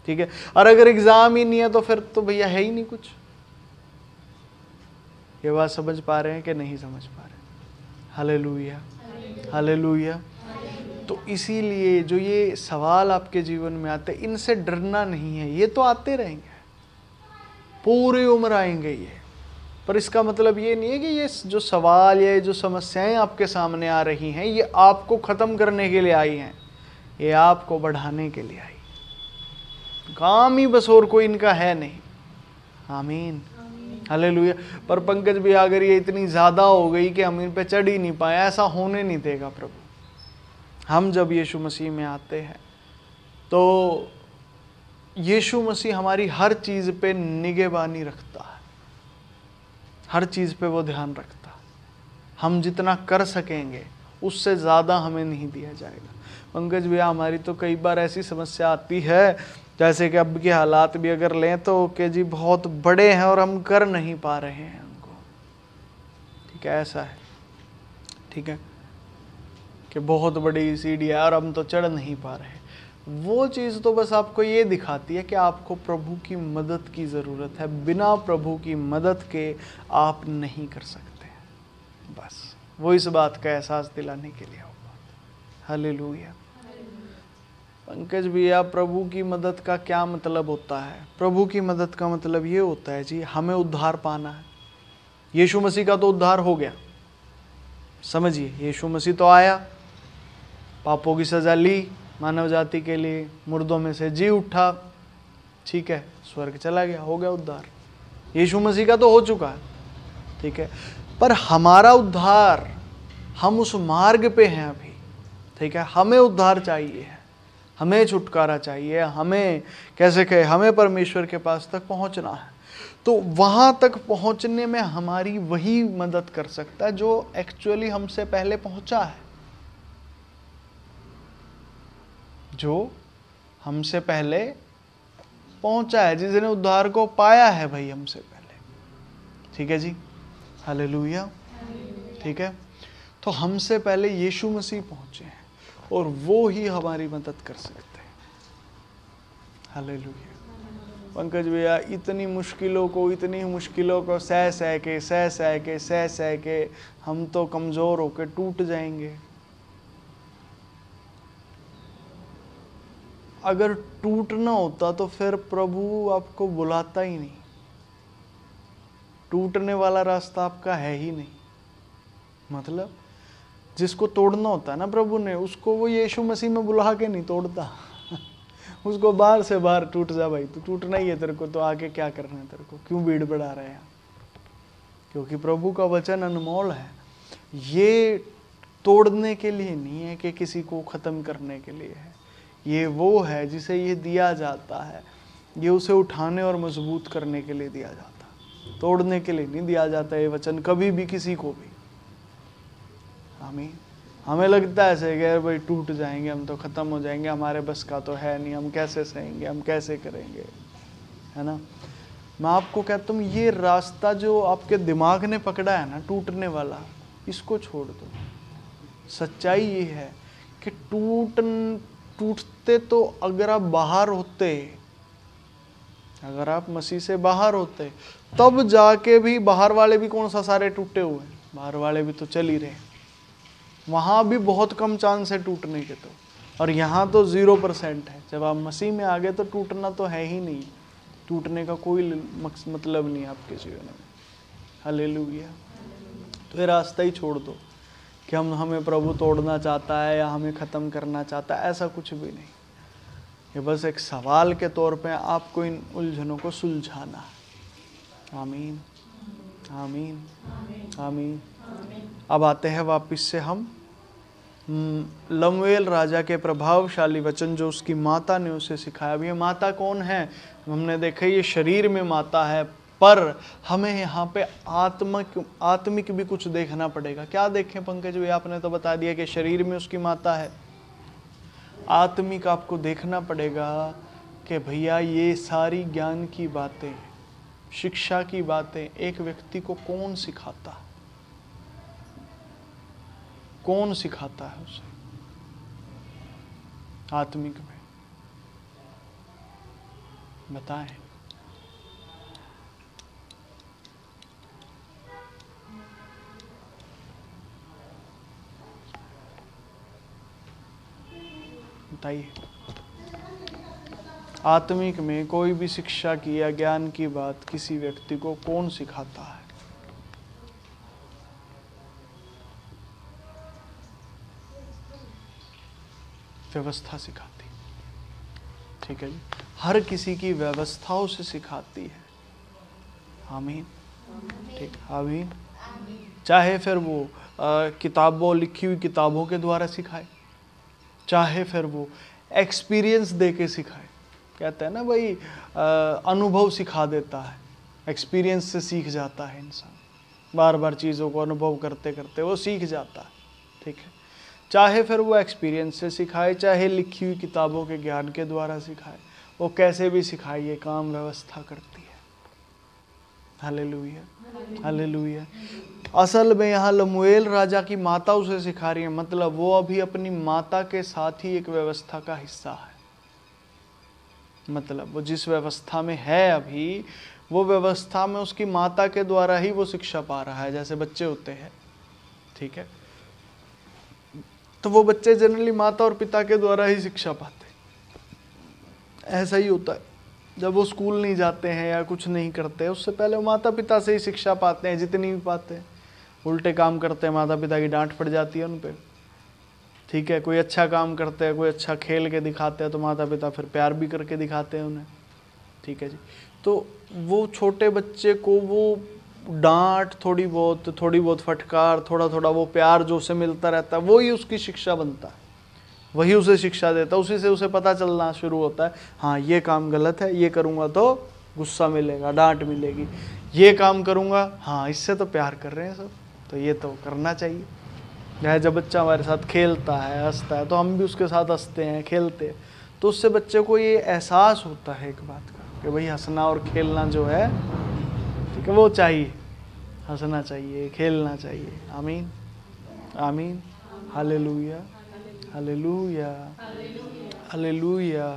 Speaker 1: ठीक है। और अगर एग्ज़ाम ही नहीं है तो फिर तो भैया है ही नहीं कुछ। ये बात समझ पा रहे हैं कि नहीं समझ पा रहे? Hallelujah, hallelujah. तो इसीलिए जो ये सवाल आपके जीवन में आते हैं, इनसे डरना नहीं है, ये तो आते रहेंगे, पूरी उम्र आएंगे ये। पर इसका मतलब ये नहीं है कि ये जो सवाल या जो समस्याएं आपके सामने आ रही हैं ये आपको ख़त्म करने के लिए आई हैं, ये आपको बढ़ाने के लिए आई। काम ही बस और कोई इनका है नहीं। आमीन, हालेलुया। पर पंकज भी अगर ये इतनी ज़्यादा हो गई कि हम इन पे चढ़ ही नहीं पाए, ऐसा होने नहीं देगा प्रभु। हम जब यीशु मसीह में आते हैं तो यीशु मसीह हमारी हर चीज़ पे निगहबानी रखता है, हर चीज़ पे वो ध्यान रखता है। हम जितना कर सकेंगे उससे ज़्यादा हमें नहीं दिया जाएगा। पंकज भैया हमारी तो कई बार ऐसी समस्या आती है, जैसे कि अब के हालात भी अगर लें तो कि जी बहुत बड़े हैं और हम कर नहीं पा रहे हैं उनको, ठीक है, ऐसा है, ठीक है, कि बहुत बड़ी सीढ़ी है और हम तो चढ़ नहीं पा रहे। वो चीज़ तो बस आपको ये दिखाती है कि आपको प्रभु की मदद की ज़रूरत है। बिना प्रभु की मदद के आप नहीं कर सकते। बस वो इस बात का एहसास दिलाने के लिए होगा। हालेलुया। पंकज भैया प्रभु की मदद का क्या मतलब होता है? प्रभु की मदद का मतलब ये होता है जी, हमें उद्धार पाना है। यीशु मसीह का तो उद्धार हो गया, समझिए, यीशु मसीह तो आया, पापों की सज़ा ली मानव जाति के लिए, मुर्दों में से जी उठा, ठीक है, स्वर्ग चला गया, हो गया उद्धार। यीशु मसीह का तो हो चुका है, ठीक है, पर हमारा उद्धार, हम उस मार्ग पे हैं अभी, ठीक है। हमें उद्धार चाहिए, हमें छुटकारा चाहिए, हमें कैसे कहे, हमें परमेश्वर के पास तक पहुंचना है। तो वहां तक पहुंचने में हमारी वही मदद कर सकता है जो एक्चुअली हमसे पहले पहुंचा है, जो हमसे पहले पहुंचा है, जिसने उद्धार को पाया है भाई हमसे पहले, ठीक है जी, हालेलुया, ठीक है। तो हमसे पहले यीशु मसीह पहुंचे हैं और वो ही हमारी मदद कर सकते हैं, हालेलुया। पंकज भैया, इतनी मुश्किलों को सह के हम तो कमजोर होकर टूट जाएंगे। अगर टूटना होता तो फिर प्रभु आपको बुलाता ही नहीं, टूटने वाला रास्ता आपका है ही नहीं। मतलब जिसको तोड़ना होता है ना प्रभु ने, उसको वो यीशु मसीह में बुला के नहीं तोड़ता उसको बाहर से बाहर, टूट जा भाई, तो टूटना ही है तेरे को, तो आगे क्या करना है तेरे को, क्यों भीड़ बढ़ा रहे हैं। क्योंकि प्रभु का वचन अनमोल है, ये तोड़ने के लिए नहीं है कि किसी को खत्म करने के लिए है, ये वो है जिसे ये दिया जाता है, ये उसे उठाने और मजबूत करने के लिए दिया जाता है, तोड़ने के लिए नहीं दिया जाता ये वचन कभी भी किसी को भी। आमीन। हमें लगता है ऐसे कि यार भाई टूट जाएंगे, हम तो ख़त्म हो जाएंगे, हमारे बस का तो है नहीं, हम कैसे सहेंगे, हम कैसे करेंगे, है ना। मैं आपको कहता हूँ ये रास्ता जो आपके दिमाग ने पकड़ा है ना टूटने वाला, इसको छोड़ दो। सच्चाई ये है कि टूटते तो अगर आप बाहर होते, अगर आप मसीह से बाहर होते, तब जाके भी बाहर वाले भी कौन सा सारे टूटे हुए हैं, बाहर वाले भी तो चल ही रहे, वहाँ भी बहुत कम चांस है टूटने के, तो और यहाँ तो 0% है। जब आप मसीह में आ गए तो टूटना तो है ही नहीं, टूटने का कोई मतलब नहीं आपके जीवन में, हालेलुया। तो ये रास्ता ही छोड़ दो कि हमें प्रभु तोड़ना चाहता है या हमें ख़त्म करना चाहता है, ऐसा कुछ भी नहीं। ये बस एक सवाल के तौर पे आपको इन उलझनों को सुलझाना है। आमीन, आमीन, आमीन। अब आते हैं वापस से हम लमूएल राजा के प्रभावशाली वचन जो उसकी माता ने उसे सिखाया। अब ये माता कौन है? हमने देखा ये शरीर में माता है, पर हमें यहाँ पे आत्मिक भी कुछ देखना पड़ेगा। क्या देखें पंकज भाई? आपने तो बता दिया कि शरीर में उसकी माता है, आत्मिक आपको देखना पड़ेगा कि भैया ये सारी ज्ञान की बातें, शिक्षा की बातें एक व्यक्ति को कौन सिखाता है, कौन सिखाता है उसे आत्मिक में, बताएं। बताइए, आत्मिक में कोई भी शिक्षा की या ज्ञान की बात किसी व्यक्ति को कौन सिखाता है? व्यवस्था सिखाती, ठीक है जी, हर किसी की व्यवस्था उसे सिखाती है। आमीन, ठीक, आमीन। चाहे फिर वो किताबों, लिखी हुई किताबों के द्वारा सिखाए, चाहे फिर वो एक्सपीरियंस दे के सिखाए। कहते हैं ना भाई, अनुभव सिखा देता है, एक्सपीरियंस से सीख जाता है इंसान, बार बार चीज़ों को अनुभव करते करते वो सीख जाता है, ठीक है। चाहे फिर वो एक्सपीरियंस से सिखाए, चाहे लिखी हुई किताबों के ज्ञान के द्वारा सिखाए, वो कैसे भी सिखाए, ये काम व्यवस्था करती है। Hallelujah, hallelujah. असल में यहाँ लमूएल राजा की माता उसे सिखा रही है, मतलब वो अभी अपनी माता के साथ ही एक व्यवस्था का हिस्सा है। मतलब वो जिस व्यवस्था में है अभी, वो व्यवस्था में उसकी माता के द्वारा ही वो शिक्षा पा रहा है। जैसे बच्चे होते हैं, ठीक है, तो वो बच्चे जनरली माता और पिता के द्वारा ही शिक्षा पाते हैं। ऐसा ही होता है जब वो स्कूल नहीं जाते हैं या कुछ नहीं करते, उससे पहले वो माता पिता से ही शिक्षा पाते हैं, जितनी भी पाते हैं। उल्टे काम करते हैं, माता पिता की डांट पड़ जाती है उन पे, ठीक है। कोई अच्छा काम करते हैं, कोई अच्छा खेल के दिखाते हैं, तो माता पिता फिर प्यार भी करके दिखाते हैं उन्हें, ठीक है जी। तो वो छोटे बच्चे को वो डांट, थोड़ी बहुत फटकार, थोड़ा थोड़ा वो प्यार जो उसे मिलता रहता है, वही उसकी शिक्षा बनता है, वही उसे शिक्षा देता है। उसी से उसे पता चलना शुरू होता है, हाँ ये काम गलत है, ये करूँगा तो गुस्सा मिलेगा, डांट मिलेगी, ये काम करूँगा, हाँ इससे तो प्यार कर रहे हैं सब, तो ये तो करना चाहिए। जब बच्चा हमारे साथ खेलता है, हंसता है, तो हम भी उसके साथ हंसते हैं, खेलते हैं, तो उससे बच्चे को ये एहसास होता है एक बात का कि भाई हंसना और खेलना जो है, ठीक है, वो चाहिए, हंसना चाहिए, खेलना चाहिए। आमीन, आमीन, हालेलुया, हालेलुया, हालेलुया,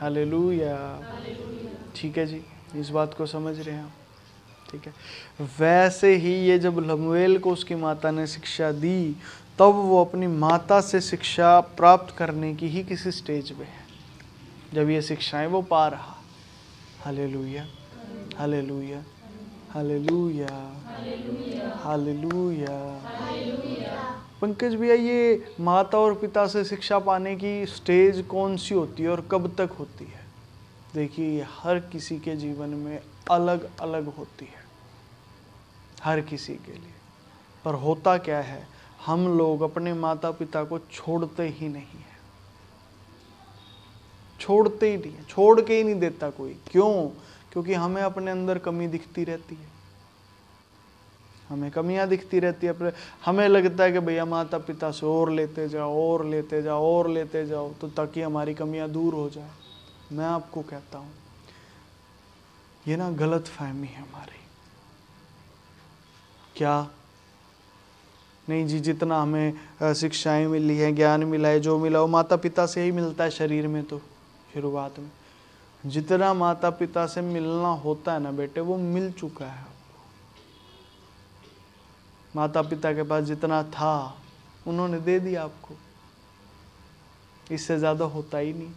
Speaker 1: हालेलुया। ठीक है जी, इस बात को समझ रहे हैं आप, ठीक है। वैसे ही ये जब लमुएल को उसकी माता ने शिक्षा दी, तब वो अपनी माता से शिक्षा प्राप्त करने की ही किसी स्टेज पे है, जब ये शिक्षाएं वो पा रहा। Hallelujah, hallelujah, hallelujah, hallelujah. Pankaj भैया, ये माता और पिता से शिक्षा पाने की स्टेज कौन सी होती है और कब तक होती है? देखिए, ये हर किसी के जीवन में अलग अलग होती है, हर किसी के लिए। पर होता क्या है, हम लोग अपने माता पिता को छोड़ते ही नहीं है, छोड़ते ही नहीं है, छोड़ के ही नहीं देता कोई। क्यों? क्योंकि हमें अपने अंदर कमी दिखती रहती है, हमें कमियां दिखती रहती है। हमें लगता है कि भैया माता पिता से और लेते जाओ, और लेते जाओ, और लेते जाओ, तो ताकि हमारी कमियां दूर हो जाए। मैं आपको कहता हूं, ये ना गलत फहमी है हमारी। क्या? नहीं जी, जितना हमें शिक्षाएं मिली है, ज्ञान मिला है, जो मिला वो माता पिता से ही मिलता है शरीर में। तो शुरुआत में जितना माता पिता से मिलना होता है ना बेटे, वो मिल चुका है। माता पिता के पास जितना था उन्होंने दे दिया आपको, इससे ज्यादा होता ही नहीं।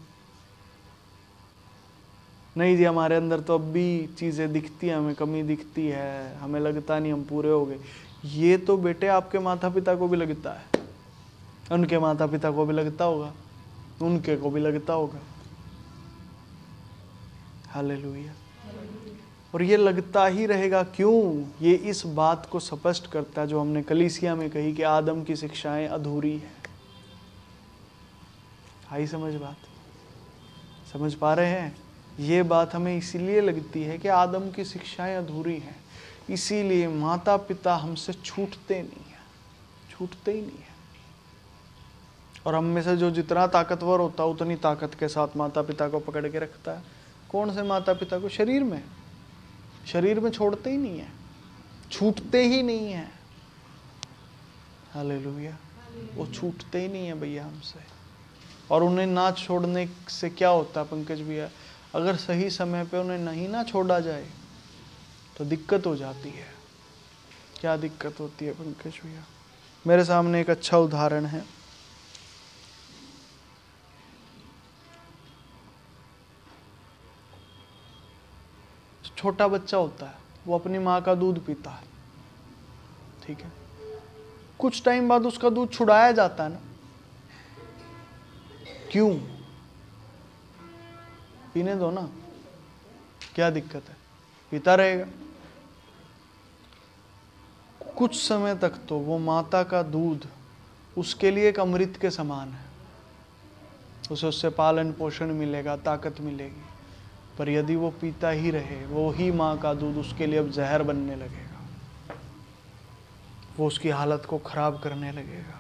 Speaker 1: नहीं जी, हमारे अंदर तो अब भी चीजें दिखती हैं, हमें कमी दिखती है, हमें लगता नहीं हम पूरे हो गए। ये तो बेटे आपके माता पिता को भी लगता है, उनके माता पिता को भी लगता होगा, उनके को भी लगता होगा। हालेलुया। और ये लगता ही रहेगा। क्यों? ये इस बात को स्पष्ट करता है जो हमने कलीसिया में कही कि आदम की शिक्षाएं अधूरी है। आई समझ बात? समझ पा रहे हैं? ये बात हमें इसीलिए लगती है कि आदम की शिक्षाएं अधूरी हैं, इसीलिए माता पिता हमसे छूटते नहीं है, छूटते ही नहीं है। और हम में से जो जितना ताकतवर होता है उतनी ताकत के साथ माता पिता को पकड़ के रखता है। कौन से माता पिता को? शरीर में, शरीर में छोड़ते ही नहीं है, छूटते ही नहीं है। हालेलुया। वो छूटते ही नहीं है भैया हमसे। और उन्हें ना छोड़ने से क्या होता है पंकज भैया? अगर सही समय पे उन्हें नहीं ना छोड़ा जाए तो दिक्कत हो जाती है। क्या दिक्कत होती है पंकज भैया? मेरे सामने एक अच्छा उदाहरण है। छोटा बच्चा होता है, वो अपनी माँ का दूध पीता है, ठीक है। कुछ टाइम बाद उसका दूध छुड़ाया जाता है ना, क्यों? पीने दो ना, क्या दिक्कत है, पीता रहेगा। कुछ समय तक तो वो माता का दूध उसके लिए एक अमृत के समान है, उसे उससे पालन पोषण मिलेगा, ताकत मिलेगी। पर यदि वो पीता ही रहे, वो ही माँ का दूध उसके लिए अब जहर बनने लगेगा, वो उसकी हालत को खराब करने लगेगा।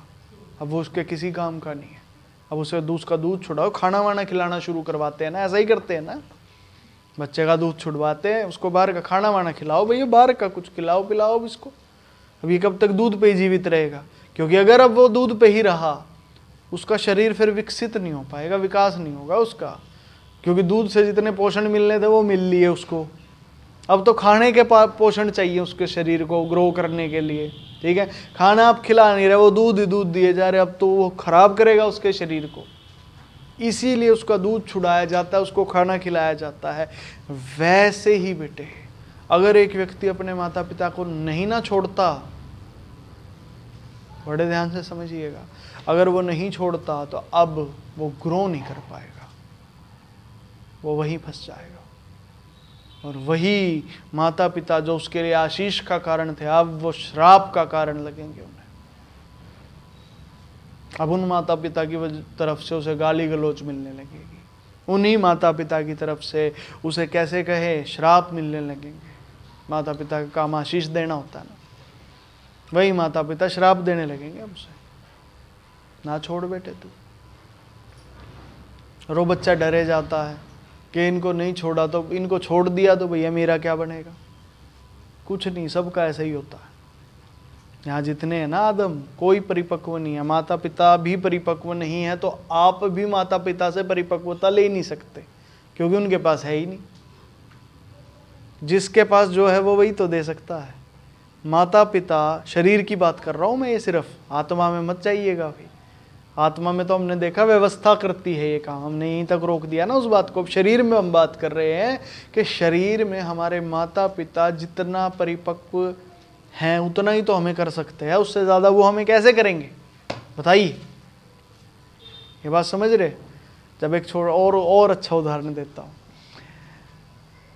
Speaker 1: अब वो उसके किसी काम का नहीं है। अब उसे दूध का दूध छुड़ाओ, खाना वाना खिलाना शुरू करवाते हैं ना, ऐसा ही करते हैं ना, बच्चे का दूध छुड़वाते हैं, उसको बाहर का खाना वाना खिलाओ, भैया बाहर का कुछ खिलाओ पिलाओ अब इसको। अब ये कब तक दूध पे ही जीवित रहेगा? क्योंकि अगर अब वो दूध पे ही रहा, उसका शरीर फिर विकसित नहीं हो पाएगा, विकास नहीं होगा उसका, क्योंकि दूध से जितने पोषण मिलने थे वो मिल लिए उसको। अब तो खाने के पोषण चाहिए उसके शरीर को ग्रो करने के लिए, ठीक है। खाना आप खिला नहीं रहे, वो दूध ही दूध दिए जा रहे, अब तो वो खराब करेगा उसके शरीर को, इसीलिए उसका दूध छुड़ाया जाता है, उसको खाना खिलाया जाता है। वैसे ही बेटे, अगर एक व्यक्ति अपने माता पिता को नहीं ना छोड़ता, बड़े ध्यान से समझिएगा, अगर वो नहीं छोड़ता तो अब वो ग्रो नहीं कर पाएगा, वो वहीं फंस जाएगा। और वही माता पिता जो उसके लिए आशीष का कारण थे, अब वो श्राप का कारण लगेंगे उन्हें। अब उन माता पिता की तरफ से उसे गाली गलौज मिलने लगेगी, उन्हीं माता पिता की तरफ से उसे कैसे कहे श्राप मिलने लगेंगे। माता पिता का काम आशीष देना होता है ना, वही माता पिता श्राप देने लगेंगे अब उसे, ना छोड़ बेटे तू। और वो बच्चा डरे जाता है कि इनको नहीं छोड़ा तो, इनको छोड़ दिया तो भैया मेरा क्या बनेगा। कुछ नहीं, सबका ऐसा ही होता है। यहाँ जितने हैं ना आदम, कोई परिपक्व नहीं है। माता पिता भी परिपक्व नहीं है तो आप भी माता पिता से परिपक्वता ले नहीं सकते, क्योंकि उनके पास है ही नहीं। जिसके पास जो है वो वही तो दे सकता है। माता पिता, शरीर की बात कर रहा हूँ मैं, ये सिर्फ आत्मा में मत जाइएगा भाई। आत्मा में तो हमने देखा व्यवस्था करती है ये काम, हमने यहीं तक रोक दिया ना उस बात को। अब शरीर में हम बात कर रहे हैं कि शरीर में हमारे माता पिता जितना परिपक्व हैं उतना ही तो हमें कर सकते हैं, उससे ज़्यादा वो हमें कैसे करेंगे बताइए। ये बात समझ रहे? जब एक और अच्छा उदाहरण देता हूँ।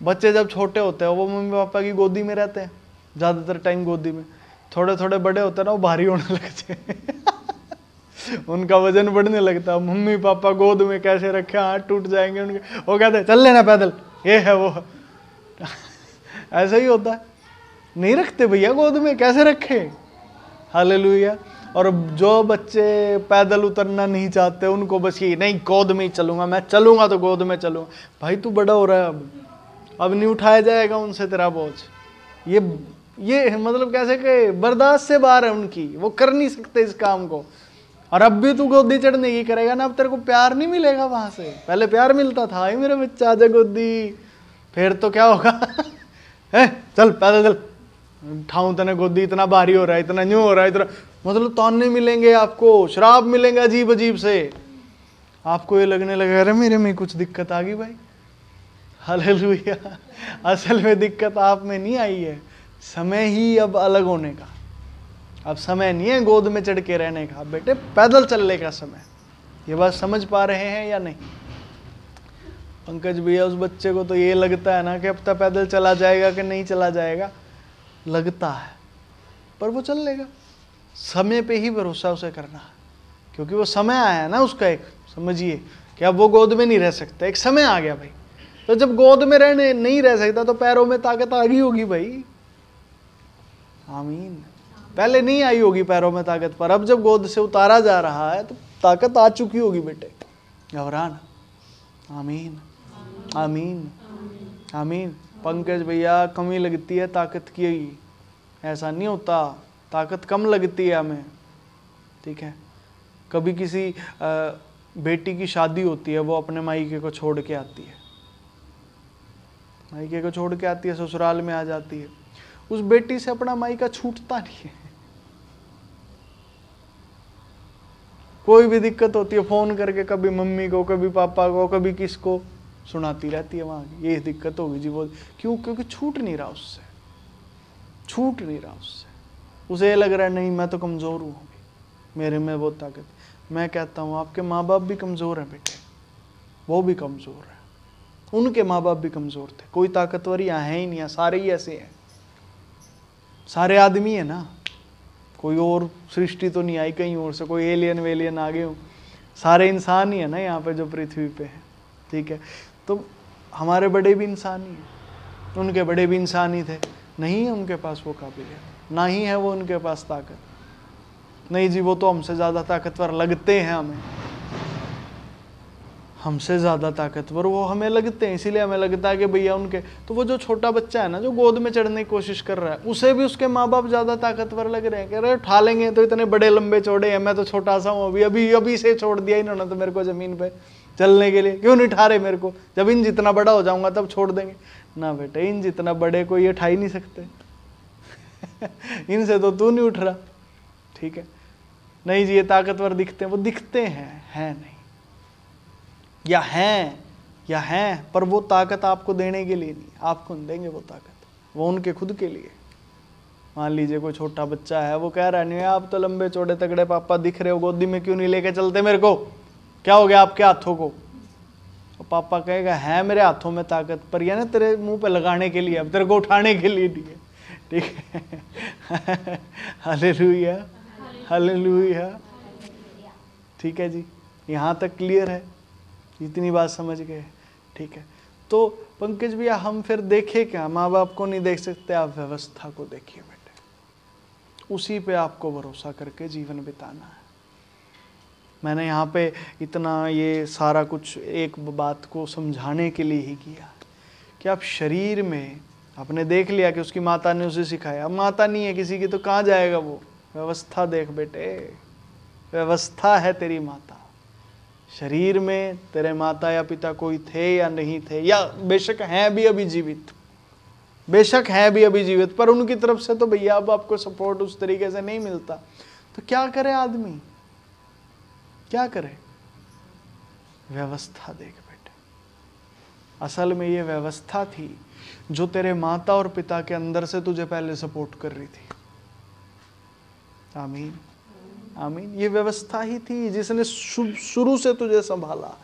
Speaker 1: बच्चे जब छोटे होते हैं वो मम्मी पापा की गोदी में रहते हैं, ज़्यादातर टाइम गोदी में। थोड़े थोड़े बड़े होते हैं ना, वो भारी होने लगते हैं उनका वजन बढ़ने लगता है। मम्मी पापा गोद में कैसे रखे, हाथ टूट जाएंगे उनके। वो कहते हैं चल लेना पैदल, ये है वो ऐसा ही होता है। नहीं रखते भैया गोद में, कैसे रखे। हालेलुया। और जो बच्चे पैदल उतरना नहीं चाहते उनको बस ये, नहीं गोद में ही चलूंगा, मैं चलूंगा तो गोद में चलूंगा। भाई तू बड़ा हो रहा है, अब नहीं उठाया जाएगा उनसे तेरा बोझ। ये मतलब कैसे कि बर्दाश्त से बाहर है उनकी, वो कर नहीं सकते इस काम को। और अब भी तू गोदी चढ़ने की करेगा ना, अब तेरे को प्यार नहीं मिलेगा वहां से। पहले प्यार मिलता था, आई मेरे बच्चा आजा गोदी, फिर तो क्या होगा है चल पैदल चल, उठाऊं तने गोदी, इतना भारी हो रहा है, इतना न्यू हो रहा है, इतना मतलब ताने मिलेंगे आपको, श्राप मिलेंगे अजीब अजीब से। आपको ये लगने लगेगा अरे मेरे में कुछ दिक्कत आ गई भाई। हालेलुया। असल में दिक्कत आप में नहीं आई है, समय ही अब अलग होने का। अब समय नहीं है गोद में चढ़ के रहने का, बेटे पैदल चलने का समय। ये बात समझ पा रहे हैं या नहीं? पंकज भैया उस बच्चे को तो ये लगता है ना कि अब तक पैदल चला जाएगा कि नहीं चला जाएगा, लगता है, पर वो चल लेगा। समय पे ही भरोसा उसे करना है, क्योंकि वो समय आया है ना उसका। एक समझिए कि अब वो गोद में नहीं रह सकता, एक समय आ गया भाई। तो जब गोद में रहने नहीं रह सकता तो पैरों में ताकत आ गई होगी भाई। आमीन। पहले नहीं आई होगी पैरों में ताकत, पर अब जब गोद से उतारा जा रहा है तो ताकत आ चुकी होगी बेटे, घबराना। आमीन आमीन आमीन। पंकज भैया कमी लगती है ताकत की, ऐसा नहीं होता, ताकत कम लगती है हमें, ठीक है। कभी किसी बेटी की शादी होती है, वो अपने मायके को छोड़ के आती है, मायके को छोड़ के आती है, ससुराल में आ जाती है। उस बेटी से अपना मायका छूटता नहीं है। कोई भी दिक्कत होती है फोन करके कभी मम्मी को, कभी पापा को, कभी किसको सुनाती रहती है वहां की, ये दिक्कत होगी जी वो। क्यों? क्योंकि छूट नहीं रहा उससे, छूट नहीं रहा उससे। उसे ये लग रहा है नहीं मैं तो कमजोर हूँ, मेरे में वो ताकत। मैं कहता हूँ आपके माँ बाप भी कमजोर हैं बेटे, वो भी कमजोर है, उनके माँ बाप भी कमजोर थे। कोई ताकतवर यहाँ है ही नहीं, सारे ही ऐसे हैं, सारे आदमी है ना, कोई और सृष्टि तो नहीं आई कहीं और से, कोई एलियन वेलियन आ गए हो। सारे इंसान ही है ना यहाँ पे जो पृथ्वी पे है, ठीक है। तो हमारे बड़े भी इंसान ही हैं, उनके बड़े भी इंसान ही थे, नहीं है उनके पास वो काबिलियत, ना ही है वो उनके पास ताकत। नहीं जी वो तो हमसे ज़्यादा ताकतवर लगते हैं, हमें हमसे ज़्यादा ताकतवर वो हमें लगते हैं, इसीलिए हमें लगता है कि भैया उनके। तो वो जो छोटा बच्चा है ना जो गोद में चढ़ने की कोशिश कर रहा है, उसे भी उसके माँ बाप ज़्यादा ताकतवर लग रहे हैं। कह रहे हैं उठा लेंगे तो, इतने बड़े लंबे चौड़े हैं, मैं तो छोटा सा हूँ, अभी से छोड़ दिया इन्होंने तो मेरे को ज़मीन पे चलने के लिए, क्यों नहीं उठा रहे मेरे को, जब इन जितना बड़ा हो जाऊंगा तब छोड़ देंगे ना। बेटे इन जितना बड़े को ये उठा ही नहीं सकते इनसे तो तू नहीं उठ रहा, ठीक है। नहीं जी ये ताकतवर दिखते हैं, वो दिखते हैं, है नहीं, या हैं पर वो ताकत आपको देने के लिए नहीं, आपको नहीं देंगे वो ताकत, वो उनके खुद के लिए। मान लीजिए कोई छोटा बच्चा है, वो कह रहा नहीं है आप तो लंबे चौड़े तगड़े पापा दिख रहे हो, गोदी में क्यों नहीं लेके चलते मेरे को, क्या हो गया आपके हाथों को? पापा कहेगा है मेरे हाथों में ताकत, पर यह ना तेरे मुंह पे लगाने के लिए, अब तेरे को उठाने के लिए नहीं है। ठीक है, हालेलुया, हालेलुया। ठीक है जी, यहाँ तक क्लियर है, इतनी बात समझ गए। ठीक है, तो पंकज भैया हम फिर देखे क्या? माँ बाप को नहीं देख सकते, आप व्यवस्था को देखिए बेटे, उसी पे आपको भरोसा करके जीवन बिताना है। मैंने यहाँ पे इतना ये सारा कुछ एक बात को समझाने के लिए ही किया कि आप शरीर में, आपने देख लिया कि उसकी माता ने उसे सिखाया, अब माता नहीं है किसी की तो कहाँ जाएगा वो? व्यवस्था देख बेटे, व्यवस्था है तेरी माता। शरीर में तेरे माता या पिता कोई थे या नहीं थे, या बेशक हैं भी अभी जीवित, बेशक हैं भी अभी जीवित, पर उनकी तरफ से तो भैया अब आपको सपोर्ट उस तरीके से नहीं मिलता, तो क्या करे आदमी? क्या करे? व्यवस्था देख बेटे। असल में ये व्यवस्था थी जो तेरे माता और पिता के अंदर से तुझे पहले सपोर्ट कर रही थी। आमीन, आमीन। ये व्यवस्था ही थी जिसने शुरू से तुझे संभाला।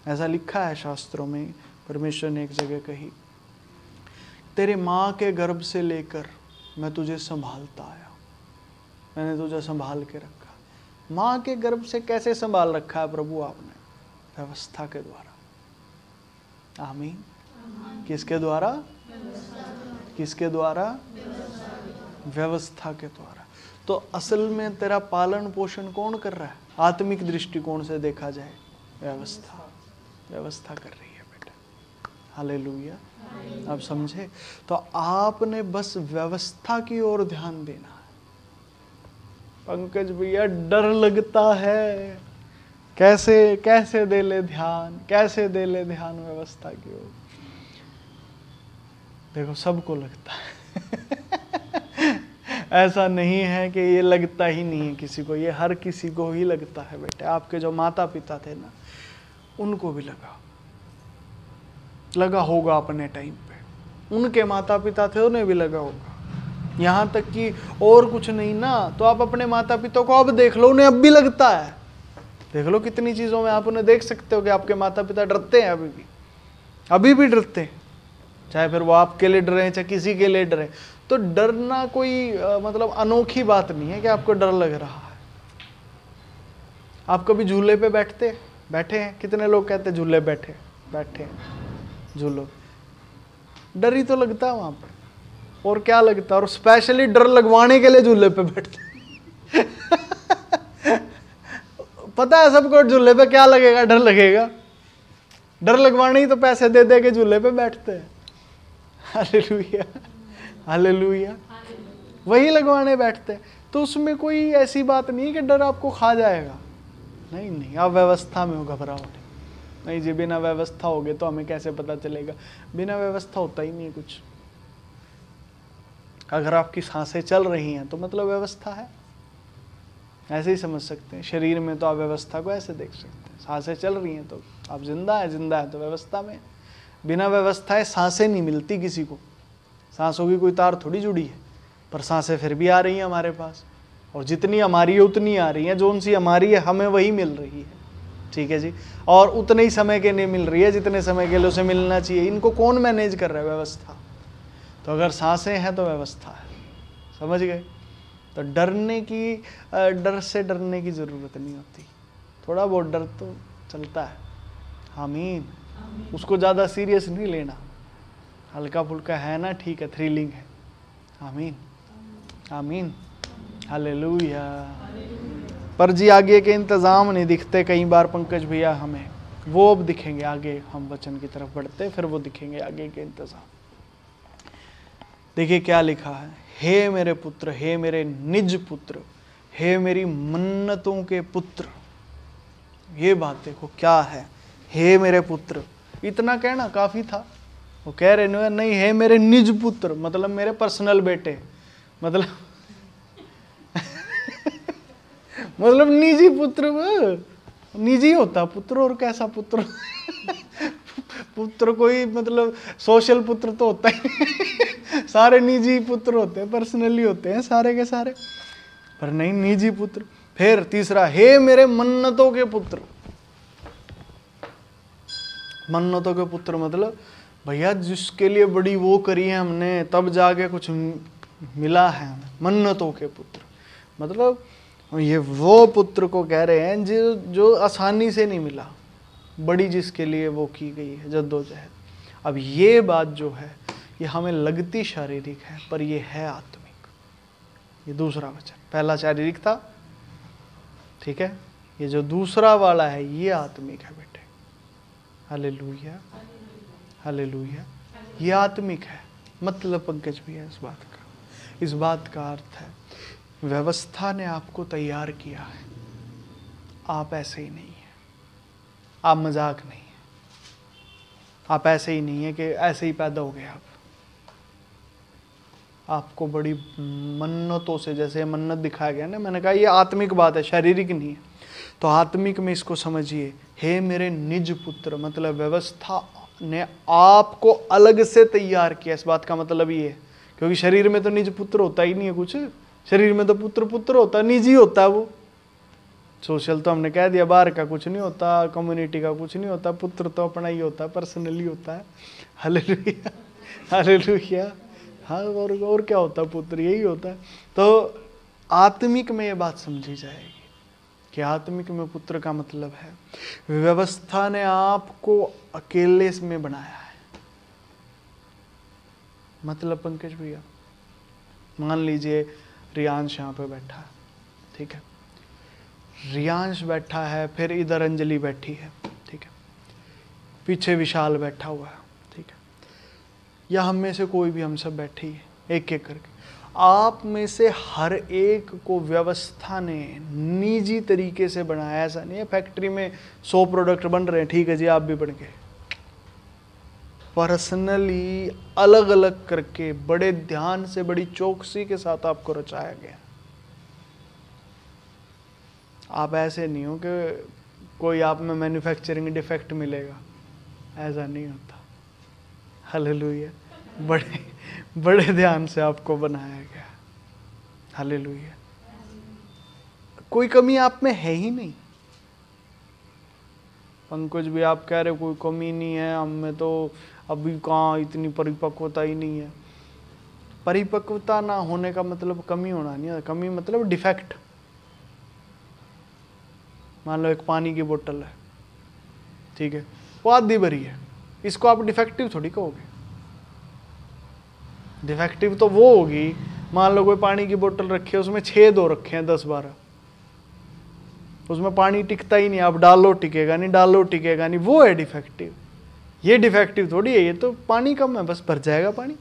Speaker 1: ऐसा लिखा है शास्त्रों में, परमेश्वर ने एक जगह कही, तेरे माँ के गर्भ से लेकर मैं तुझे संभालता आया, मैंने तुझे संभाल के रखा। माँ के गर्भ से कैसे संभाल रखा है प्रभु आपने? व्यवस्था के द्वारा। आमीन। किसके द्वारा? किसके द्वारा? व्यवस्था के द्वारा। तो असल में तेरा पालन पोषण कौन कर रहा है? आत्मिक दृष्टिकोण से देखा जाए, व्यवस्था, व्यवस्था कर रही है बेटा। हालेलुया। आप समझे? तो आपने बस व्यवस्था की ओर ध्यान देना है। पंकज भैया डर लगता है, कैसे कैसे दे ले ध्यान, कैसे दे ले ध्यान व्यवस्था की ओर? देखो सबको लगता है ऐसा नहीं है कि ये लगता ही नहीं है किसी को, ये हर किसी को ही लगता है बेटे। आपके जो माता पिता थे ना, उनको भी लगा होगा अपने टाइम पे, उनके माता पिता थे उन्हें भी लगा होगा। यहाँ तक कि और कुछ नहीं ना तो आप अपने माता पिता को अब देख लो, उन्हें अब भी लगता है। देख लो कितनी चीज़ों में आप उन्हें देख सकते हो कि आपके माता पिता डरते हैं, अभी भी डरते हैं, चाहे फिर वो आपके लिए डरे चाहे किसी के लिए डरे। तो डरना कोई मतलब अनोखी बात नहीं है कि आपको डर लग रहा है। आप कभी झूले पे बैठे हैं? कितने लोग कहते हैं झूले बैठे हैं? झूलो, डर ही तो लगता है वहां पर, और क्या लगता है? और स्पेशली डर लगवाने के लिए झूले पे बैठते पता है सबको झूले पे क्या लगेगा? डर लगेगा। डर लगवाने ही तो पैसे दे दे के झूले पे बैठते हैं। Hallelujah, hallelujah. वही लगवाने बैठते हैं। तो उसमें कोई ऐसी बात नहीं कि डर आपको खा जाएगा। नहीं नहीं, आप व्यवस्था में हो, घबराओ नहीं जी। बिना व्यवस्था होगे तो हमें कैसे पता चलेगा? बिना व्यवस्था होता ही नहीं कुछ। अगर आपकी सांसें चल रही हैं तो मतलब व्यवस्था है, ऐसे ही समझ सकते हैं। शरीर में तो आप व्यवस्था को ऐसे देख सकते हैं, सांसें चल रही हैं तो आप जिंदा है तो व्यवस्था में। बिना व्यवस्था सांसें नहीं मिलती किसी को। सांसों की कोई तार थोड़ी जुड़ी है, पर सांसें फिर भी आ रही हैं हमारे पास, और जितनी हमारी है उतनी आ रही हैं। जो उनसी हमारी है हमें वही मिल रही है, ठीक है जी। और उतने ही समय के लिए मिल रही है जितने समय के लिए उसे मिलना चाहिए। इनको कौन मैनेज कर रहा है? व्यवस्था। तो अगर सांसें हैं तो व्यवस्था है, समझ गए? तो डर से डरने की ज़रूरत नहीं होती। थोड़ा बहुत डर तो चलता है, आमीन। उसको ज़्यादा सीरियस नहीं लेना, हल्का फुल्का है ना, ठीक है, थ्रिलिंग है। आमीन, आमीन, हालेलुया। पर जी आगे के इंतज़ाम नहीं दिखते कई बार पंकज भैया हमें, वो अब दिखेंगे आगे। हम वचन की तरफ बढ़ते फिर वो दिखेंगे आगे के इंतज़ाम। देखिए क्या लिखा है, हे मेरे पुत्र, हे मेरे निज पुत्र, हे मेरी मन्नतों के पुत्र। ये बात देखो क्या है, हे मेरे पुत्र। इतना कहना काफ़ी था। वो कह रहे नहीं, हे मेरे निज पुत्र, मतलब मेरे पर्सनल बेटे, मतलब मतलब निजी पुत्र। निजी होता पुत्र, और कैसा पुत्र पुत्र कोई मतलब सोशल पुत्र तो होता ही सारे निजी पुत्र होते हैं, पर्सनली होते हैं सारे के सारे, पर नहीं, निजी पुत्र। फिर तीसरा, हे मेरे मन्नतों के पुत्र। मन्नतों के पुत्र मतलब भैया जिसके लिए बड़ी वो करी है हमने, तब जाके कुछ मिला है हमें, मन्नतों के पुत्र। मतलब ये वो पुत्र को कह रहे हैं जो आसानी से नहीं मिला, बड़ी जिसके लिए वो की गई है जद्दोजहद। अब ये बात जो है ये हमें लगती शारीरिक है, पर ये है आत्मिक। ये दूसरा वचन, पहला शारीरिक था, ठीक है, ये जो दूसरा वाला है ये आत्मिक है बेटे। हालेलुया, हालेलुया, ये आत्मिक है। मतलब पंकज भी है इस बात का अर्थ है व्यवस्था ने आपको तैयार किया है, आप ऐसे ही नहीं है, आप मजाक नहीं है, आप ऐसे ही नहीं है कि ऐसे ही पैदा हो गए आपको बड़ी मन्नतों से, जैसे मन्नत दिखाया गया ना, मैंने कहा ये आत्मिक बात है, शारीरिक नहीं है। तो आत्मिक में इसको समझिए, हे मेरे निज पुत्र, मतलब व्यवस्था ने आपको अलग से तैयार किया। इस बात का मतलब ये है, क्योंकि शरीर में तो निज पुत्र होता ही नहीं है कुछ, शरीर में तो पुत्र पुत्र होता है, निजी होता है वो। सोशल तो हमने कह दिया, बाहर का कुछ नहीं होता, कम्युनिटी का कुछ नहीं होता, पुत्र तो अपना ही होता है, पर्सनली होता है। Hallelujah, hallelujah. हाँ, और क्या होता है, पुत्र यही होता है। तो आत्मिक में ये बात समझी जाएगी कि आत्मिक में पुत्र का मतलब है व्यवस्था ने आपको अकेले में बनाया है। मतलब पंकज भैया मान लीजिए रियांश यहाँ पे बैठा है, ठीक है, रियांश बैठा है, फिर इधर अंजलि बैठी है, ठीक है, पीछे विशाल बैठा हुआ है, ठीक है, या हम में से कोई भी, हम सब बैठे ही है एक एक करके। आप में से हर एक को व्यवस्था ने निजी तरीके से बनाया। ऐसा नहीं है फैक्ट्री में 100 प्रोडक्ट बन रहे हैं, ठीक है जी आप भी बन गए, पर्सनली अलग अलग करके बड़े ध्यान से, बड़ी चौकसी के साथ आपको रचाया गया। आप ऐसे नहीं हो कि कोई आप में मैन्युफैक्चरिंग डिफेक्ट मिलेगा, ऐसा नहीं होता। हालेलुया, बड़े ध्यान से आपको बनाया गया। हालेलुया, कोई कमी आप में है ही नहीं। पंकज भी आप कह रहे हो कोई कमी नहीं है हम में, तो अभी कहाँ इतनी परिपक्वता ही नहीं है। परिपक्वता ना होने का मतलब कमी होना नहीं है, कमी मतलब डिफेक्ट। मान लो एक पानी की बोतल है, ठीक है, वो आधी भरी है, इसको आप डिफेक्टिव थोड़ी कहोगे। डिफेक्टिव तो वो होगी, मान लो कोई पानी की बोतल रखी है, उसमें छेद हो रखे हैं 10-12, उसमें पानी टिकता ही नहीं, आप डालो टिकेगा नहीं, डालो टिकेगा नहीं, वो है डिफेक्टिव। ये डिफेक्टिव थोड़ी है, ये तो पानी कम है, बस भर जाएगा पानी।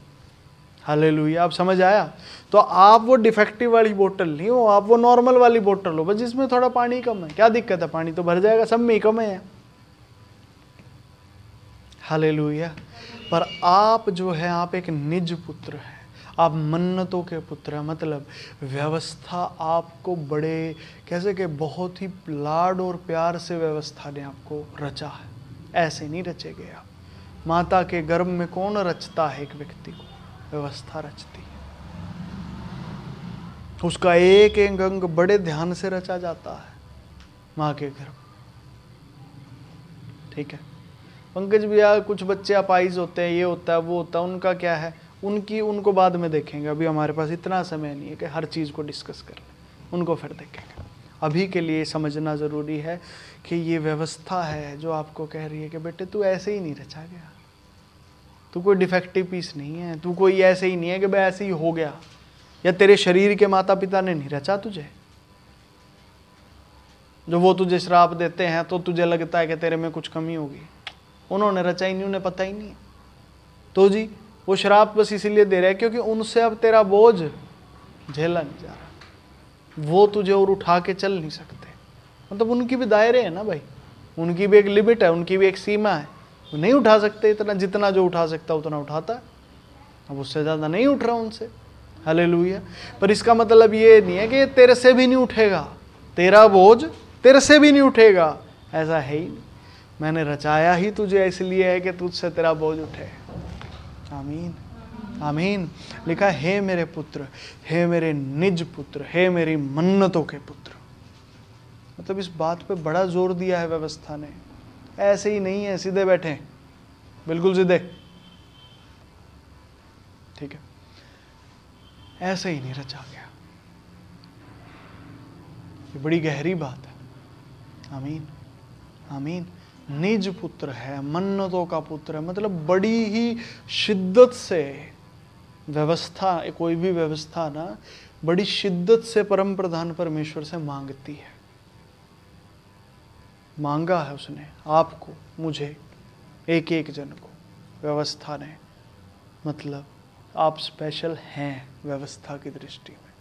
Speaker 1: हालेलुया, आप समझ आया। तो आप वो डिफेक्टिव वाली बोतल नहीं हो, आप वो नॉर्मल वाली बोतल हो, बस जिसमें थोड़ा पानी कम है। क्या दिक्कत है, पानी तो भर जाएगा, सब में ही कम है। हालेलुया। पर आप जो है, आप एक निज पुत्र हैं, आप मन्नतों के पुत्र हैं। मतलब व्यवस्था आपको बड़े कैसे कि बहुत ही लाड और प्यार से व्यवस्था ने आपको रचा है, ऐसे नहीं रचे गए आप। माता के गर्भ में कौन रचता है एक व्यक्ति को? व्यवस्था रचती है। उसका एक एक अंग बड़े ध्यान से रचा जाता है माँ के गर्भ, ठीक है। पंकज भैया कुछ बच्चे अपाइज होते हैं, ये होता है वो होता है, उनका क्या है, उनको बाद में देखेंगे। अभी हमारे पास इतना समय नहीं है कि हर चीज़ को डिस्कस कर लें, उनको फिर देखेंगे। अभी के लिए समझना ज़रूरी है कि ये व्यवस्था है जो आपको कह रही है कि बेटे तू ऐसे ही नहीं रचा गया, तू कोई डिफेक्टिव पीस नहीं है, तू कोई ऐसे ही नहीं है कि भाई ऐसे ही हो गया, या तेरे शरीर के माता पिता ने नहीं रचा तुझे, जो वो तुझे श्राप देते हैं तो तुझे लगता है कि तेरे में कुछ कमी होगी। उन्होंने रचा ही नहीं, उन्हें पता ही नहीं। तो जी वो श्राप बस इसीलिए दे रहे हैं क्योंकि उनसे अब तेरा बोझ झेला नहीं जा रहा, वो तुझे और उठा के चल नहीं सकते। मतलब उनकी भी दायरे हैं ना भाई, उनकी भी एक लिमिट है, उनकी भी एक सीमा है। वो नहीं उठा सकते इतना, जितना जो उठा सकता उतना उठाता है, अब उससे ज़्यादा नहीं उठ रहा उनसे। हालेलुया। पर इसका मतलब ये नहीं है कि तेरे से भी नहीं उठेगा, तेरा बोझ तेरे से भी नहीं उठेगा, ऐसा है ही नहीं। मैंने रचाया ही तुझे इसलिए है कि तुझसे तेरा बोझ उठे। आमीन, आमीन। लिखा हे मेरे पुत्र, हे मेरे निज पुत्र, हे मेरी मन्नतों के पुत्र। मतलब इस बात पे बड़ा जोर दिया है व्यवस्था ने, ऐसे ही नहीं है सीधे बैठे बिल्कुल सीधे, ठीक है। ऐसे ही नहीं रचा गया, ये बड़ी गहरी बात है। आमीन आमीन। निज पुत्र है, मन्नतों का पुत्र है, मतलब बड़ी ही शिद्दत से व्यवस्था, कोई भी व्यवस्था ना बड़ी शिद्दत से परम प्रधान परमेश्वर से मांगती है। मांगा है उसने आपको, मुझे, एक एक जन को व्यवस्था ने, मतलब आप स्पेशल हैं व्यवस्था की दृष्टि में,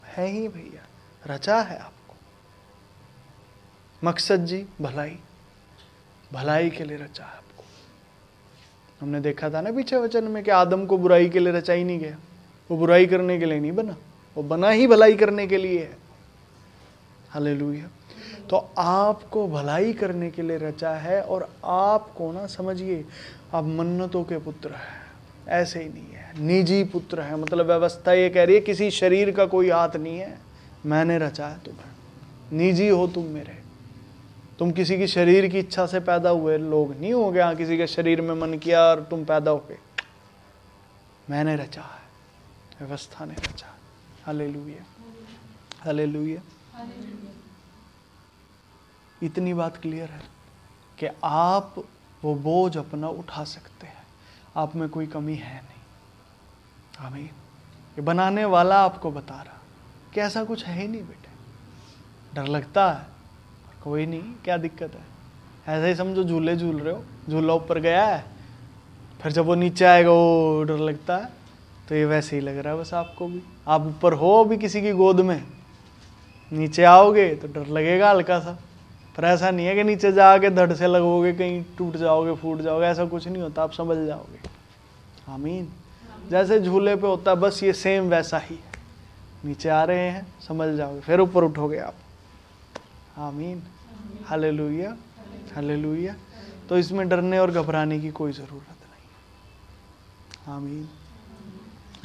Speaker 1: है ही भैया, रचा है आपको। मकसद जी भलाई, भलाई के लिए रचा है आपको। हमने देखा था ना पीछे वचन में कि आदम को बुराई के लिए रचा ही नहीं गया, वो बुराई करने के लिए नहीं बना, वो बना ही भलाई करने के लिए है। हालेलुया। तो आपको भलाई करने के लिए रचा है, और आपको ना समझिए आप मन्नतों के पुत्र हैं, ऐसे ही नहीं है, निजी पुत्र है। मतलब व्यवस्था ये कह रही है किसी शरीर का कोई हाथ नहीं है, मैंने रचा है तुम्हें, निजी हो तुम मेरे। तुम किसी की शरीर की इच्छा से पैदा हुए लोग नहीं हो गया, किसी के शरीर में मन किया और तुम पैदा हो गए। मैंने रचा है, व्यवस्था ने रचा है। Hallelujah hallelujah. इतनी बात क्लियर है कि आप वो बोझ अपना उठा सकते हैं, आप में कोई कमी है नहीं। आमीन। ये बनाने वाला आपको बता रहा कि ऐसा कुछ है ही नहीं बेटे। डर लगता है, कोई नहीं, क्या दिक्कत है, ऐसा ही समझो झूले झूल रहे हो, झूला ऊपर गया है, फिर जब वो नीचे आएगा वो डर लगता है, तो ये वैसे ही लग रहा है बस आपको भी। आप ऊपर हो अभी किसी की गोद में, नीचे आओगे तो डर लगेगा हल्का सा, पर ऐसा नहीं है कि नीचे जाके धड़ से लगोगे, कहीं टूट जाओगे, फूट जाओगे, ऐसा कुछ नहीं होता, आप समझ जाओगे। आमीन। जैसे झूले पे होता है बस ये सेम वैसा ही है, नीचे आ रहे हैं समझ जाओगे, फिर ऊपर उठोगे आप। आमीन हालेलुया हालेलुया। तो इसमें डरने और घबराने की कोई ज़रूरत नहीं। आमीन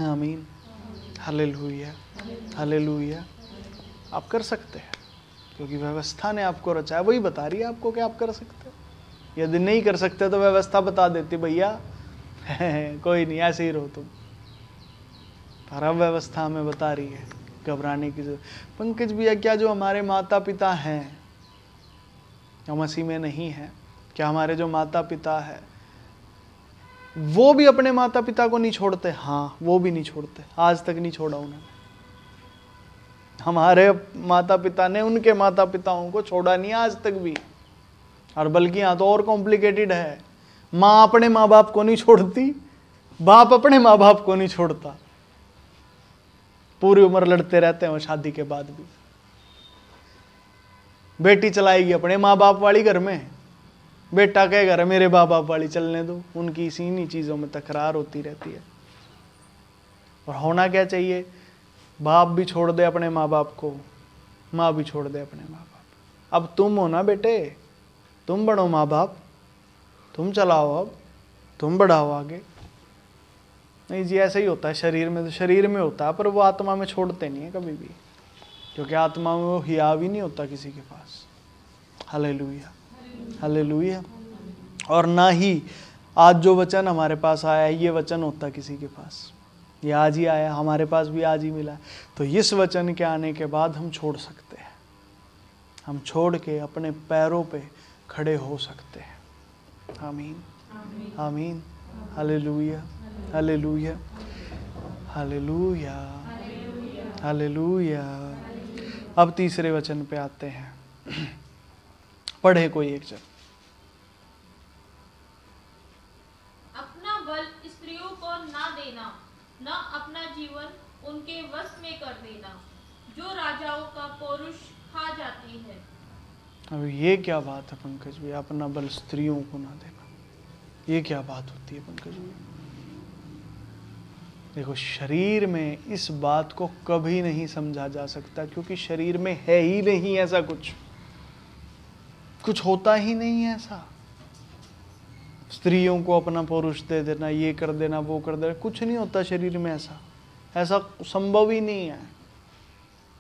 Speaker 1: आमीन हालेलुया हालेलुया। आप कर सकते हैं क्योंकि व्यवस्था ने आपको रचा है, वही बता रही है आपको कि आप कर सकते हो। यदि नहीं कर सकते तो व्यवस्था बता देती भैया कोई नहीं, ऐसे ही रहो तुम, पर अब व्यवस्था हमें बता रही है घबराने की जरूरत। पंकज भैया क्या जो हमारे माता पिता हैं, हम मसीह में नहीं हैं, क्या हमारे जो माता पिता है वो भी अपने माता पिता को नहीं छोड़ते? हाँ, वो भी नहीं छोड़ते, आज तक नहीं छोड़ा उन्होंने। हमारे माता पिता ने उनके माता पिताओं को छोड़ा नहीं आज तक भी। और बल्कि यहाँ तो और कॉम्प्लिकेटेड है, माँ अपने माँ बाप को नहीं छोड़ती, बाप अपने माँ बाप को नहीं छोड़ता, पूरी उम्र लड़ते रहते हैं वो शादी के बाद भी। बेटी चलाएगी अपने माँ बाप वाली घर में, बेटा कहेगा मेरे माँ बाप वाली चलने दो। उनकी इसी चीज़ों में तकरार होती रहती है। और होना क्या चाहिए, बाप भी छोड़ दे अपने माँ बाप को, माँ भी छोड़ दे अपने माँ बाप। अब तुम हो ना बेटे, तुम बनो माँ बाप, तुम चलाओ, अब तुम बढ़ाओ आगे। नहीं जी, ऐसा ही होता है शरीर में, तो शरीर में होता है, पर वो आत्मा में छोड़ते नहीं है कभी भी, क्योंकि आत्मा में वो हियाव ही नहीं होता किसी के पास। Hallelujah hallelujah. और ना ही आज जो वचन हमारे पास आया है ये वचन होता किसी के पास, ये आज ही आया, हमारे पास भी आज ही मिला। तो इस वचन के आने के बाद हम छोड़ सकते हैं, हम छोड़ के अपने पैरों पे खड़े हो सकते हैं। आमीन आमीन हालेलुया हालेलुया हालेलुया हालेलुया। अब तीसरे वचन पे आते हैं, पढ़े कोई एक जन।
Speaker 3: अपना बल स्त्रियों को ना देना, न अपना जीवन उनके वश में कर देना, जो राजाओं का पौरुष खा जाती है।
Speaker 1: अब ये क्या बात है पंकज भैया, अपना बल स्त्रियों को ना देना, ये क्या बात होती है पंकज भैया? देखो, शरीर में इस बात को कभी नहीं समझा जा सकता, क्योंकि शरीर में है ही नहीं ऐसा कुछ, कुछ होता ही नहीं है ऐसा। स्त्रियों को अपना पुरुष दे देना, ये कर देना, वो कर देना, कुछ नहीं होता शरीर में ऐसा, ऐसा संभव ही नहीं है।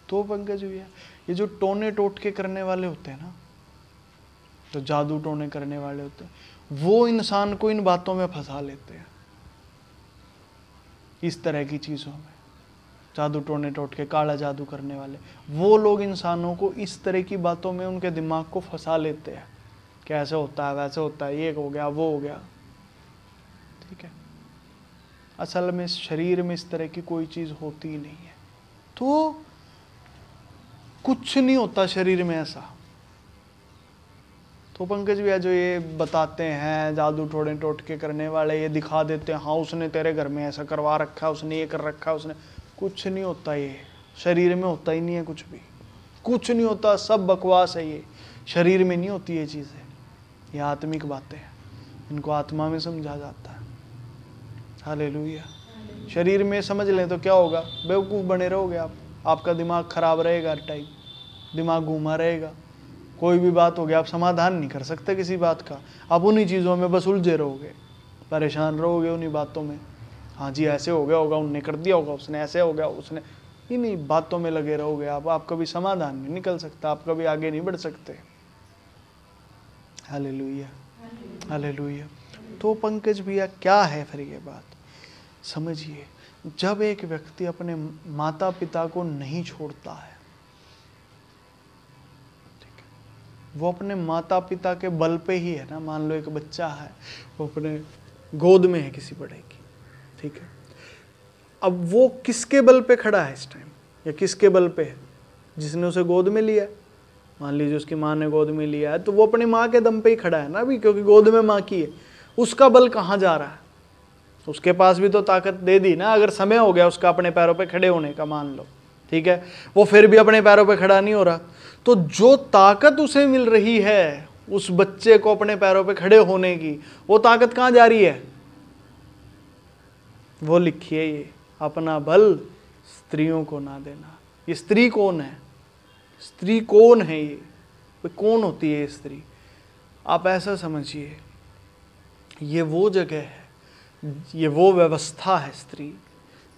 Speaker 1: तो पंकज भैया, ये जो टोने टोटके करने वाले होते हैं ना, जो जादू टोने करने वाले होते हैं, वो इंसान को इन बातों में फंसा लेते हैं, इस तरह की चीज़ों में। जादू टोने टोटके, काला जादू करने वाले, वो लोग इंसानों को इस तरह की बातों में उनके दिमाग को फंसा लेते हैं कि ऐसे होता है, वैसे होता है, ये हो गया, वो हो गया। ठीक है, असल में शरीर में इस तरह की कोई चीज़ होती ही नहीं है। तो कुछ नहीं होता शरीर में ऐसा। तो पंकज भैया जो ये बताते हैं जादू टोने टोटके करने वाले, ये दिखा देते हैं, हाँ उसने तेरे घर में ऐसा करवा रखा है, उसने ये कर रखा है, उसने, कुछ नहीं होता। ये शरीर में होता ही नहीं है, कुछ भी कुछ नहीं होता, सब बकवास है। ये शरीर में नहीं होती ये चीज़ें, ये आत्मिक बातें हैं, इनको आत्मा में समझा जाता है। हालेलुया। शरीर में समझ लें तो क्या होगा, बेवकूफ़ बने रहोगे आप, आपका दिमाग खराब रहेगा, हर टाइम दिमाग घूमा रहेगा। कोई भी बात हो गया, आप समाधान नहीं कर सकते किसी बात का, आप उन्हीं चीज़ों में बस उलझे रहोगे, परेशान रहोगे उन्हीं बातों में। हाँ जी ऐसे हो गया होगा, उनने कर दिया होगा, उसने ऐसे हो गया, उसने, इन्हीं बातों में लगे रहोगे आप कभी समाधान नहीं निकल सकता, आप कभी आगे नहीं बढ़ सकते। Hallelujah, hallelujah. तो पंकज भैया क्या है फिर ये बात, समझिए। जब एक व्यक्ति अपने माता पिता को नहीं छोड़ता है, वो अपने माता पिता के बल पे ही है ना। मान लो एक बच्चा है, वो अपने गोद में है किसी बड़े की, ठीक है, अब वो किसके बल पे खड़ा है इस टाइम, या किसके बल पे है, जिसने उसे गोद में लिया है। मान लीजिए उसकी माँ ने गोद में लिया है, तो वो अपनी माँ के दम पे ही खड़ा है ना अभी, क्योंकि गोद में माँ की है। उसका बल कहाँ जा रहा है, उसके पास भी तो ताकत दे दी ना। अगर समय हो गया उसका अपने पैरों पे खड़े होने का, मान लो, ठीक है, वो फिर भी अपने पैरों पे खड़ा नहीं हो रहा, तो जो ताकत उसे मिल रही है उस बच्चे को अपने पैरों पे खड़े होने की, वो ताकत कहाँ जा रही है। वो लिखिए, ये अपना बल स्त्रियों को ना देना। ये स्त्री कौन है, स्त्री कौन है, ये कौन होती है स्त्री। आप ऐसा समझिए, ये वो जगह है, ये वो व्यवस्था है स्त्री,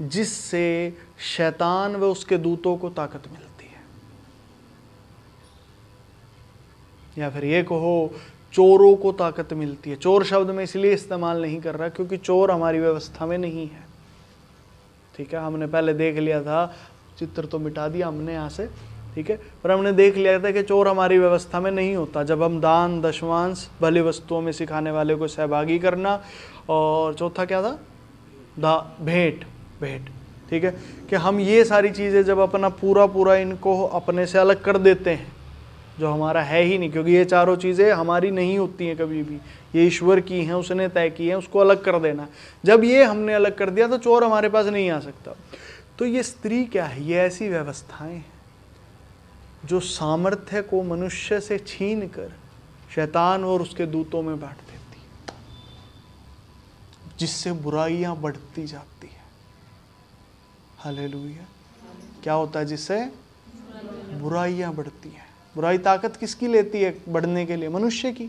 Speaker 1: जिससे शैतान व उसके दूतों को ताकत मिलती है। या फिर ये कहो चोरों को ताकत मिलती है। चोर शब्द में इसलिए इस्तेमाल नहीं कर रहा क्योंकि चोर हमारी व्यवस्था में नहीं है, ठीक है। हमने पहले देख लिया था, चित्र तो मिटा दिया हमने यहाँ से, ठीक है, पर हमने देख लिया था कि चोर हमारी व्यवस्था में नहीं होता। जब हम दान, दशमांश, भली वस्तुओं में सिखाने वाले को सहभागी करना, और चौथा क्या था, भेंट, ठीक है, कि हम ये सारी चीज़ें जब अपना पूरा इनको अपने से अलग कर देते हैं, जो हमारा है ही नहीं, क्योंकि ये चारों चीज़ें हमारी नहीं होती हैं कभी भी, ये ईश्वर की हैं, उसने तय की हैं, उसको अलग कर देना। जब ये हमने अलग कर दिया तो चोर हमारे पास नहीं आ सकता। तो ये स्त्री क्या है, ये ऐसी व्यवस्थाएं हैं जो सामर्थ्य को मनुष्य से छीन कर शैतान और उसके दूतों में बांट देती, जिससे बुराइयां बढ़ती जाती है। हालेलुया। क्या होता है जिससे बुराइयां बढ़ती हैं। बुराई ताकत किसकी लेती है बढ़ने के लिए, मनुष्य की।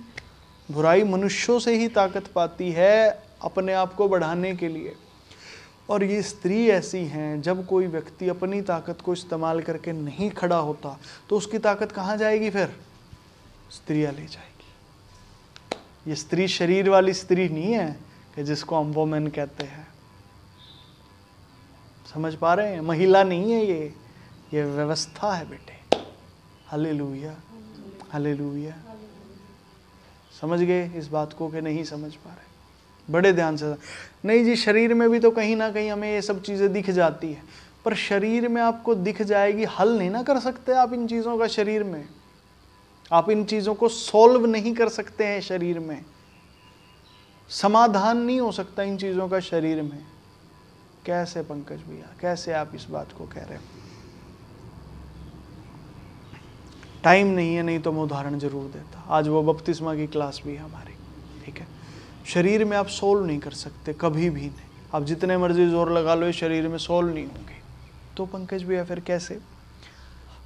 Speaker 1: बुराई मनुष्यों से ही ताकत पाती है अपने आप को बढ़ाने के लिए। और ये स्त्री ऐसी हैं, जब कोई व्यक्ति अपनी ताकत को इस्तेमाल करके नहीं खड़ा होता तो उसकी ताकत कहाँ जाएगी, फिर स्त्रियाँ ले जाएगी। ये स्त्री शरीर वाली स्त्री नहीं है कि जिसको हम वोमेन कहते हैं, समझ पा रहे हैं, महिला नहीं है ये व्यवस्था है बेटे। Hallelujah, hallelujah. समझ गए इस बात को कि नहीं समझ पा रहे, बड़े ध्यान से। नहीं जी, शरीर में भी तो कहीं ना कहीं हमें ये सब चीज़ें दिख जाती है, पर शरीर में आपको दिख जाएगी, हल नहीं ना कर सकते आप इन चीज़ों का शरीर में, आप इन चीज़ों को सॉल्व नहीं कर सकते हैं शरीर में, समाधान नहीं हो सकता इन चीज़ों का शरीर में। कैसे पंकज भैया, कैसे आप इस बात को कह रहे हो। टाइम नहीं है, नहीं तो मैं उदाहरण जरूर देता। आज वो बपतिस्मा की क्लास भी है हमारी, ठीक है। शरीर में आप सोल्व नहीं कर सकते, कभी भी नहीं। आप जितने मर्जी जोर लगा लो, शरीर में सोल्व नहीं होंगे। तो पंकज भैया फिर कैसे,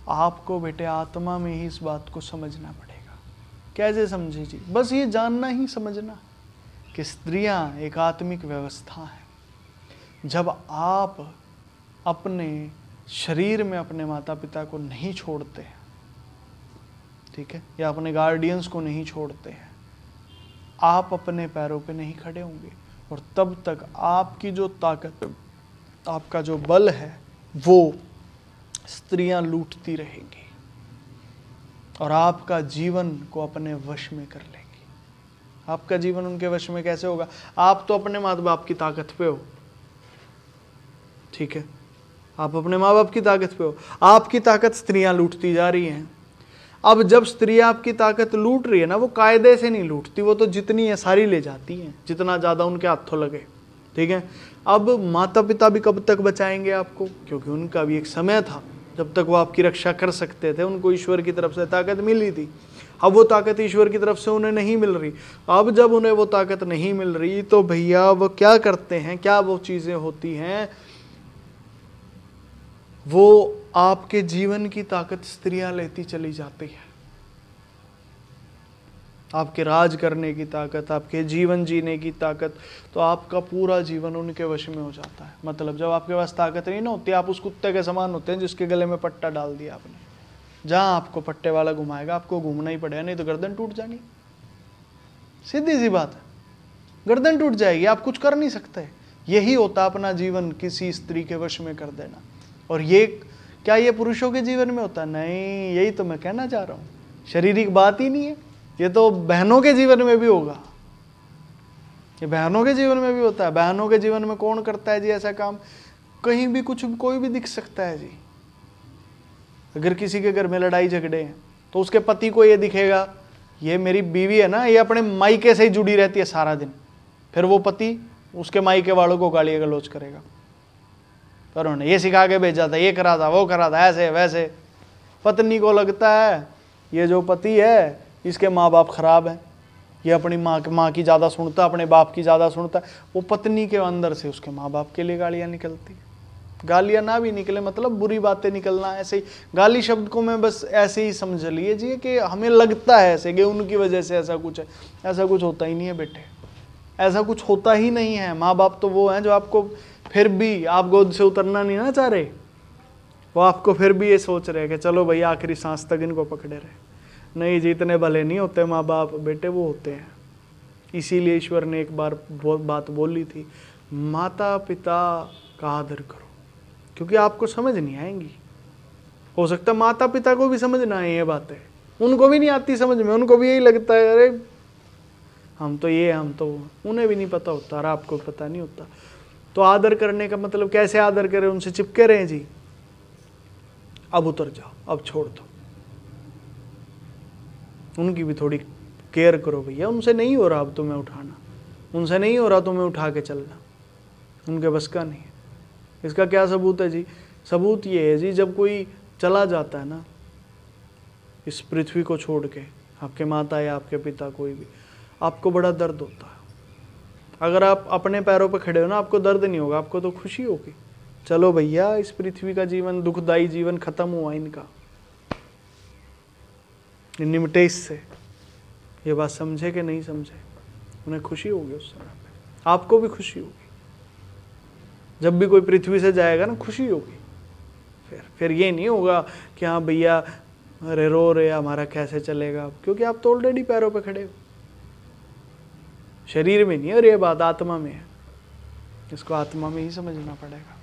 Speaker 1: आपको बेटे आत्मा में ही इस बात को समझना पड़ेगा। कैसे समझे जी, बस ये जानना ही समझना कि स्त्रियां एक आत्मिक व्यवस्था है। जब आप अपने शरीर में अपने माता पिता को नहीं छोड़ते हैं, ठीक है, या अपने गार्डियंस को नहीं छोड़ते हैं, आप अपने पैरों पे नहीं खड़े होंगे, और तब तक आपकी जो ताकत, आपका जो बल है, वो स्त्रियां लूटती रहेंगी और आपका जीवन को अपने वश में कर लेंगी। आपका जीवन उनके वश में कैसे होगा? आप तो अपने माँ बाप की ताकत पे हो, ठीक है, आप अपने माँ बाप की ताकत पे हो, आपकी ताकत स्त्रियां लूटती जा रही हैं। अब जब स्त्रियां आपकी ताकत लूट रही है ना, वो कायदे से नहीं लूटती, वो तो जितनी है सारी ले जाती हैं, जितना ज़्यादा उनके हाथों लगे, ठीक है। अब माता पिता भी कब तक बचाएंगे आपको, क्योंकि उनका भी एक समय था जब तक वो आपकी रक्षा कर सकते थे, उनको ईश्वर की तरफ से ताकत मिली थी। अब वो ताकत ईश्वर की तरफ से उन्हें नहीं मिल रही। अब जब उन्हें वो ताकत नहीं मिल रही तो भैया वो क्या करते हैं, क्या वो चीज़ें होती हैं, वो आपके जीवन की ताकत स्त्रियां लेती चली जाती है। आपके राज करने की ताकत, आपके जीवन जीने की ताकत, तो आपका पूरा जीवन उनके वश में हो जाता है। मतलब जब आपके पास ताकत नहीं ना होती, आप उस कुत्ते के समान होते हैं जिसके गले में पट्टा डाल दिया आपने। जहां आपको पट्टे वाला घुमाएगा आपको घूमना ही पड़ेगा, नहीं तो गर्दन टूट जानी, सीधी सी बात है, गर्दन टूट जाएगी, आप कुछ कर नहीं सकते। यही होता अपना जीवन किसी स्त्री के वश में कर देना। और ये क्या ये पुरुषों के जीवन में होता? नहीं, यही तो मैं कहना चाह रहा हूँ, शारीरिक बात ही नहीं है, ये तो बहनों के जीवन में भी होगा, ये बहनों के जीवन में भी होता है। बहनों के जीवन में कौन करता है जी ऐसा काम? कहीं भी कुछ कोई भी दिख सकता है जी। अगर किसी के घर में लड़ाई झगड़े हैं तो उसके पति को ये दिखेगा, ये मेरी बीवी है ना, ये अपने मायके से ही जुड़ी रहती है सारा दिन, फिर वो पति उसके मायके वालों को गाली गलौज करेगा, पर उन्होंने ये सिखा के भेजा था, ये करा था, वो करा था, ऐसे वैसे। पत्नी को लगता है ये जो पति है इसके माँ बाप खराब हैं, ये अपनी माँ की ज़्यादा सुनता, अपने बाप की ज़्यादा सुनता। वो पत्नी के अंदर से उसके माँ बाप के लिए गालियाँ निकलती, गालियाँ ना भी निकले मतलब बुरी बातें निकलना। ऐसे ही गाली शब्द को मैं बस ऐसे ही समझ लीजिए कि हमें लगता है ऐसे कि उनकी वजह से ऐसा कुछ है, ऐसा कुछ होता ही नहीं है बेटे, ऐसा कुछ होता ही नहीं है। माँ बाप तो वो हैं जो आपको फिर भी, आप गोद से उतरना नहीं ना चाह रहे, वो आपको फिर भी ये सोच रहे हैं कि चलो भाई आखिरी सांस तक इनको पकड़े रहे। नहीं जी, इतने भले नहीं होते माँ बाप बेटे, वो होते हैं। इसीलिए ईश्वर ने एक बार बात बोली थी, माता पिता का आदर करो, क्योंकि आपको समझ नहीं आएंगी। हो सकता है माता पिता को भी समझ ना आए ये बातें, उनको भी नहीं आती समझ में, उनको भी यही लगता है अरे हम तो ये हम तो, उन्हें भी नहीं पता होता और आपको पता नहीं होता। तो आदर करने का मतलब कैसे आदर करें? उनसे चिपके रहें जी, अब उतर जाओ, अब छोड़ दो, उनकी भी थोड़ी केयर करो भैया। उनसे नहीं हो रहा अब तुम्हें उठाना, उनसे नहीं हो रहा तुम्हें उठा के चलना, उनके बस का नहीं है। इसका क्या सबूत है जी? सबूत ये है जी, जब कोई चला जाता है ना इस पृथ्वी को छोड़ के, आपके माता या आपके पिता कोई भी, आपको बड़ा दर्द होता है। अगर आप अपने पैरों पर खड़े हो ना, आपको दर्द नहीं होगा, आपको तो खुशी होगी, चलो भैया इस पृथ्वी का जीवन, दुखदायी जीवन खत्म हुआ इनका, निमटे इससे। ये बात समझे कि नहीं समझे? उन्हें खुशी होगी उस समय पे, आपको भी खुशी होगी। जब भी कोई पृथ्वी से जाएगा ना, खुशी होगी। फिर ये नहीं होगा कि हाँ भैया अरे रो रहे हमारा कैसे चलेगा, क्योंकि आप तो ऑलरेडी पैरों पे खड़े हो। शरीर में नहीं है और ये बात आत्मा में है, इसको आत्मा में ही समझना पड़ेगा।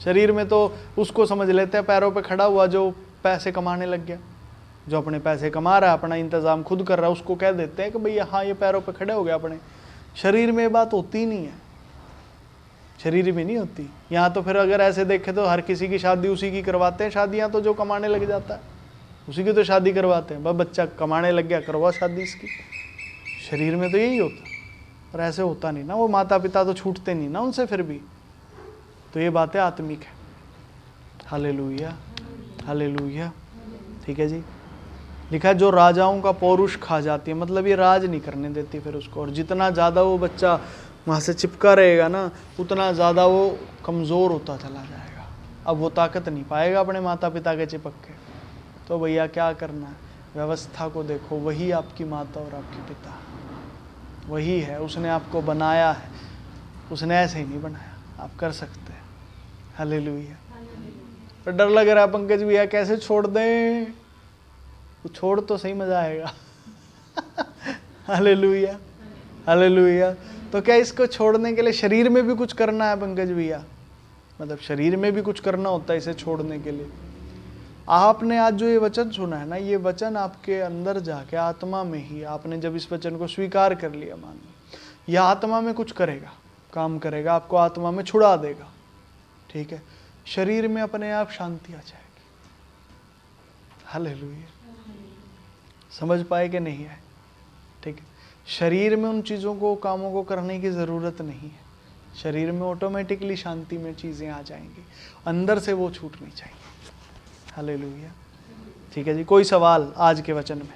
Speaker 1: शरीर में तो उसको समझ लेते हैं पैरों पे खड़ा हुआ जो पैसे कमाने लग गया, जो अपने पैसे कमा रहा है, अपना इंतजाम खुद कर रहा है, उसको कह देते हैं कि भैया हाँ ये पैरों पे खड़े हो गया अपने। शरीर में ये बात होती ही नहीं है, शरीर में नहीं होती। यहाँ तो फिर अगर ऐसे देखे तो हर किसी की शादी उसी की करवाते हैं, शादियाँ तो जो कमाने लग जाता है उसी की तो शादी करवाते हैं। बस बच्चा कमाने लग गया, करवा शादी इसकी। शरीर में तो यही होता, और ऐसे होता नहीं ना। वो माता पिता तो छूटते नहीं ना उनसे फिर भी। तो ये बातें आत्मिक है। Hallelujah, hallelujah. ठीक है जी। लिखा है जो राजाओं का पौरुष खा जाती है, मतलब ये राज नहीं करने देती फिर उसको। और जितना ज़्यादा वो बच्चा वहाँ से चिपका रहेगा ना, उतना ज़्यादा वो कमज़ोर होता चला जाएगा। अब वो ताकत नहीं पाएगा अपने माता पिता के चिपक के। तो भैया क्या करना है? व्यवस्था को देखो, वही आपकी माता और आपके पिता, वही है। उसने आपको बनाया है, उसने ऐसे ही नहीं बनाया, आप कर सकते हैं। हालेलुया। पर डर लग रहा है पंकज भैया कैसे छोड़ दें? तो छोड़ तो सही, मजा आएगा। Hallelujah, hallelujah. तो क्या इसको छोड़ने के लिए शरीर में भी कुछ करना है पंकज भैया? मतलब शरीर में भी कुछ करना होता है इसे छोड़ने के लिए। आपने आज जो ये वचन सुना है ना, ये वचन आपके अंदर जाके आत्मा में ही, आपने जब इस वचन को स्वीकार कर लिया, मान लो, यह आत्मा में कुछ करेगा, काम करेगा, आपको आत्मा में छुड़ा देगा। ठीक है, शरीर में अपने आप शांति आ जाएगी। हालेलुया। समझ पाए कि नहीं है? ठीक है, शरीर में उन चीज़ों को, कामों को करने की ज़रूरत नहीं है। शरीर में ऑटोमेटिकली शांति में चीज़ें आ जाएंगी, अंदर से वो छूटनी चाहिए। हालेलुया। ठीक है जी, कोई सवाल आज के वचन में?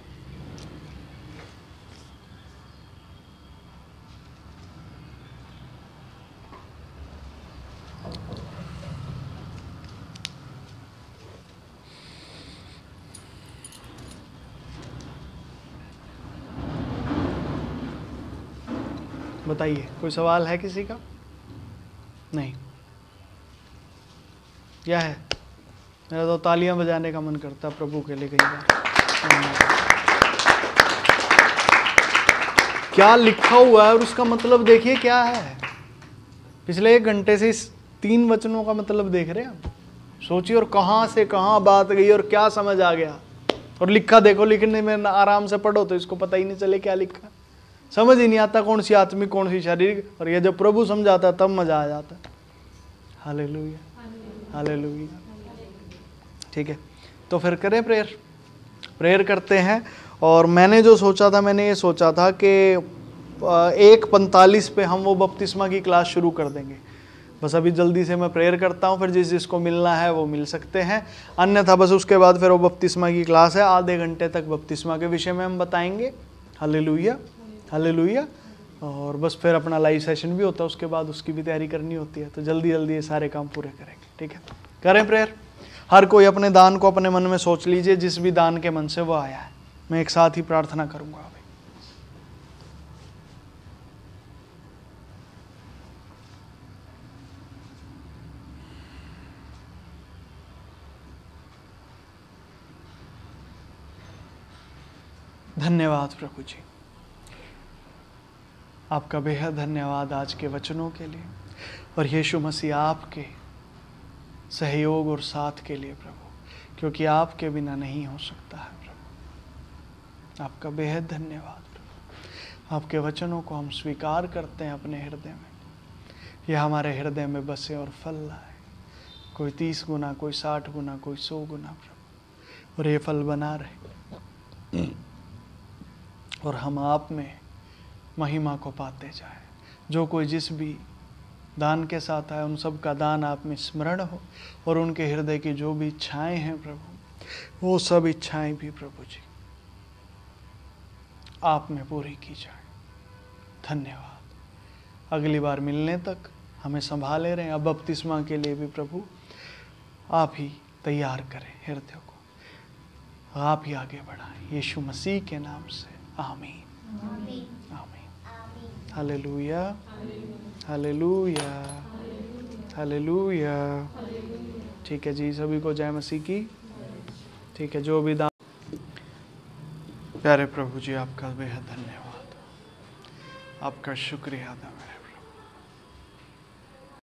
Speaker 1: बताइए, कोई सवाल है किसी का? नहीं? क्या है? मेरा तो तालियां बजाने का मन करता है प्रभु के लिए कई बार। क्या लिखा हुआ है और उसका मतलब देखिए क्या है। पिछले 1 घंटे से इस 3 वचनों का मतलब देख रहे हैं आप। सोचिए, और कहाँ से कहाँ बात गई और क्या समझ आ गया। और लिखा देखो, लिखने में आराम से पढ़ो तो इसको पता ही नहीं चले क्या लिखा। समझ ही नहीं आता कौन सी आत्मिक कौन सी शारीरिक, और ये जब प्रभु समझाता है तब मजा आ जाता है। Hallelujah, hallelujah. ठीक है, तो फिर करें प्रेयर करते हैं। और मैंने जो सोचा था, मैंने ये सोचा था कि 1:45 पे हम वो बपतिस्मा की क्लास शुरू कर देंगे। बस अभी जल्दी से मैं प्रेयर करता हूँ, फिर जिसको मिलना है वो मिल सकते हैं, अन्यथा बस उसके बाद फिर वो बपतिस्मा की क्लास है। आधे घंटे तक बपतिस्मा के विषय में हम बताएंगे। Hallelujah, hallelujah. और बस फिर अपना लाइव सेशन भी होता है, उसके बाद उसकी भी तैयारी करनी होती है। तो जल्दी जल्दी ये सारे काम पूरे करेंगे। ठीक है, करें प्रेयर। हर कोई अपने दान को अपने मन में सोच लीजिए, जिस भी दान के मन से वो आया है। मैं एक साथ ही प्रार्थना करूंगा अभी। धन्यवाद प्रभु जी, आपका बेहद धन्यवाद आज के वचनों के लिए, और यीशु मसीह आपके सहयोग और साथ के लिए प्रभु, क्योंकि आपके बिना नहीं हो सकता है प्रभु। आपका बेहद धन्यवाद प्रभु। आपके वचनों को हम स्वीकार करते हैं अपने हृदय में, यह हमारे हृदय में बसे और फल लाए। कोई 30 गुना, कोई 60 गुना, कोई 100 गुना प्रभु, और ये फल बना रहे और हम आप में महिमा को पाते जाए। जो कोई जिस भी दान के साथ आए, उन सब का दान आप में स्मरण हो, और उनके हृदय की जो भी इच्छाएं हैं प्रभु, वो सब इच्छाएं भी प्रभु जी आप में पूरी की जाए। धन्यवाद। अगली बार मिलने तक हमें संभाले रहें। अब बपतिस्मा के लिए भी प्रभु आप ही तैयार करें हृदय को, आप ही आगे बढ़ाएं। यीशु मसीह के नाम से आमीन, आमीन, आमीन। Hallelujah, hallelujah, hallelujah. ठीक है जी, सभी को जय मसीह की। ठीक है, जो भी दान। प्यारे प्रभु जी, आपका बेहद धन्यवाद, आपका शुक्रिया अदा मेरे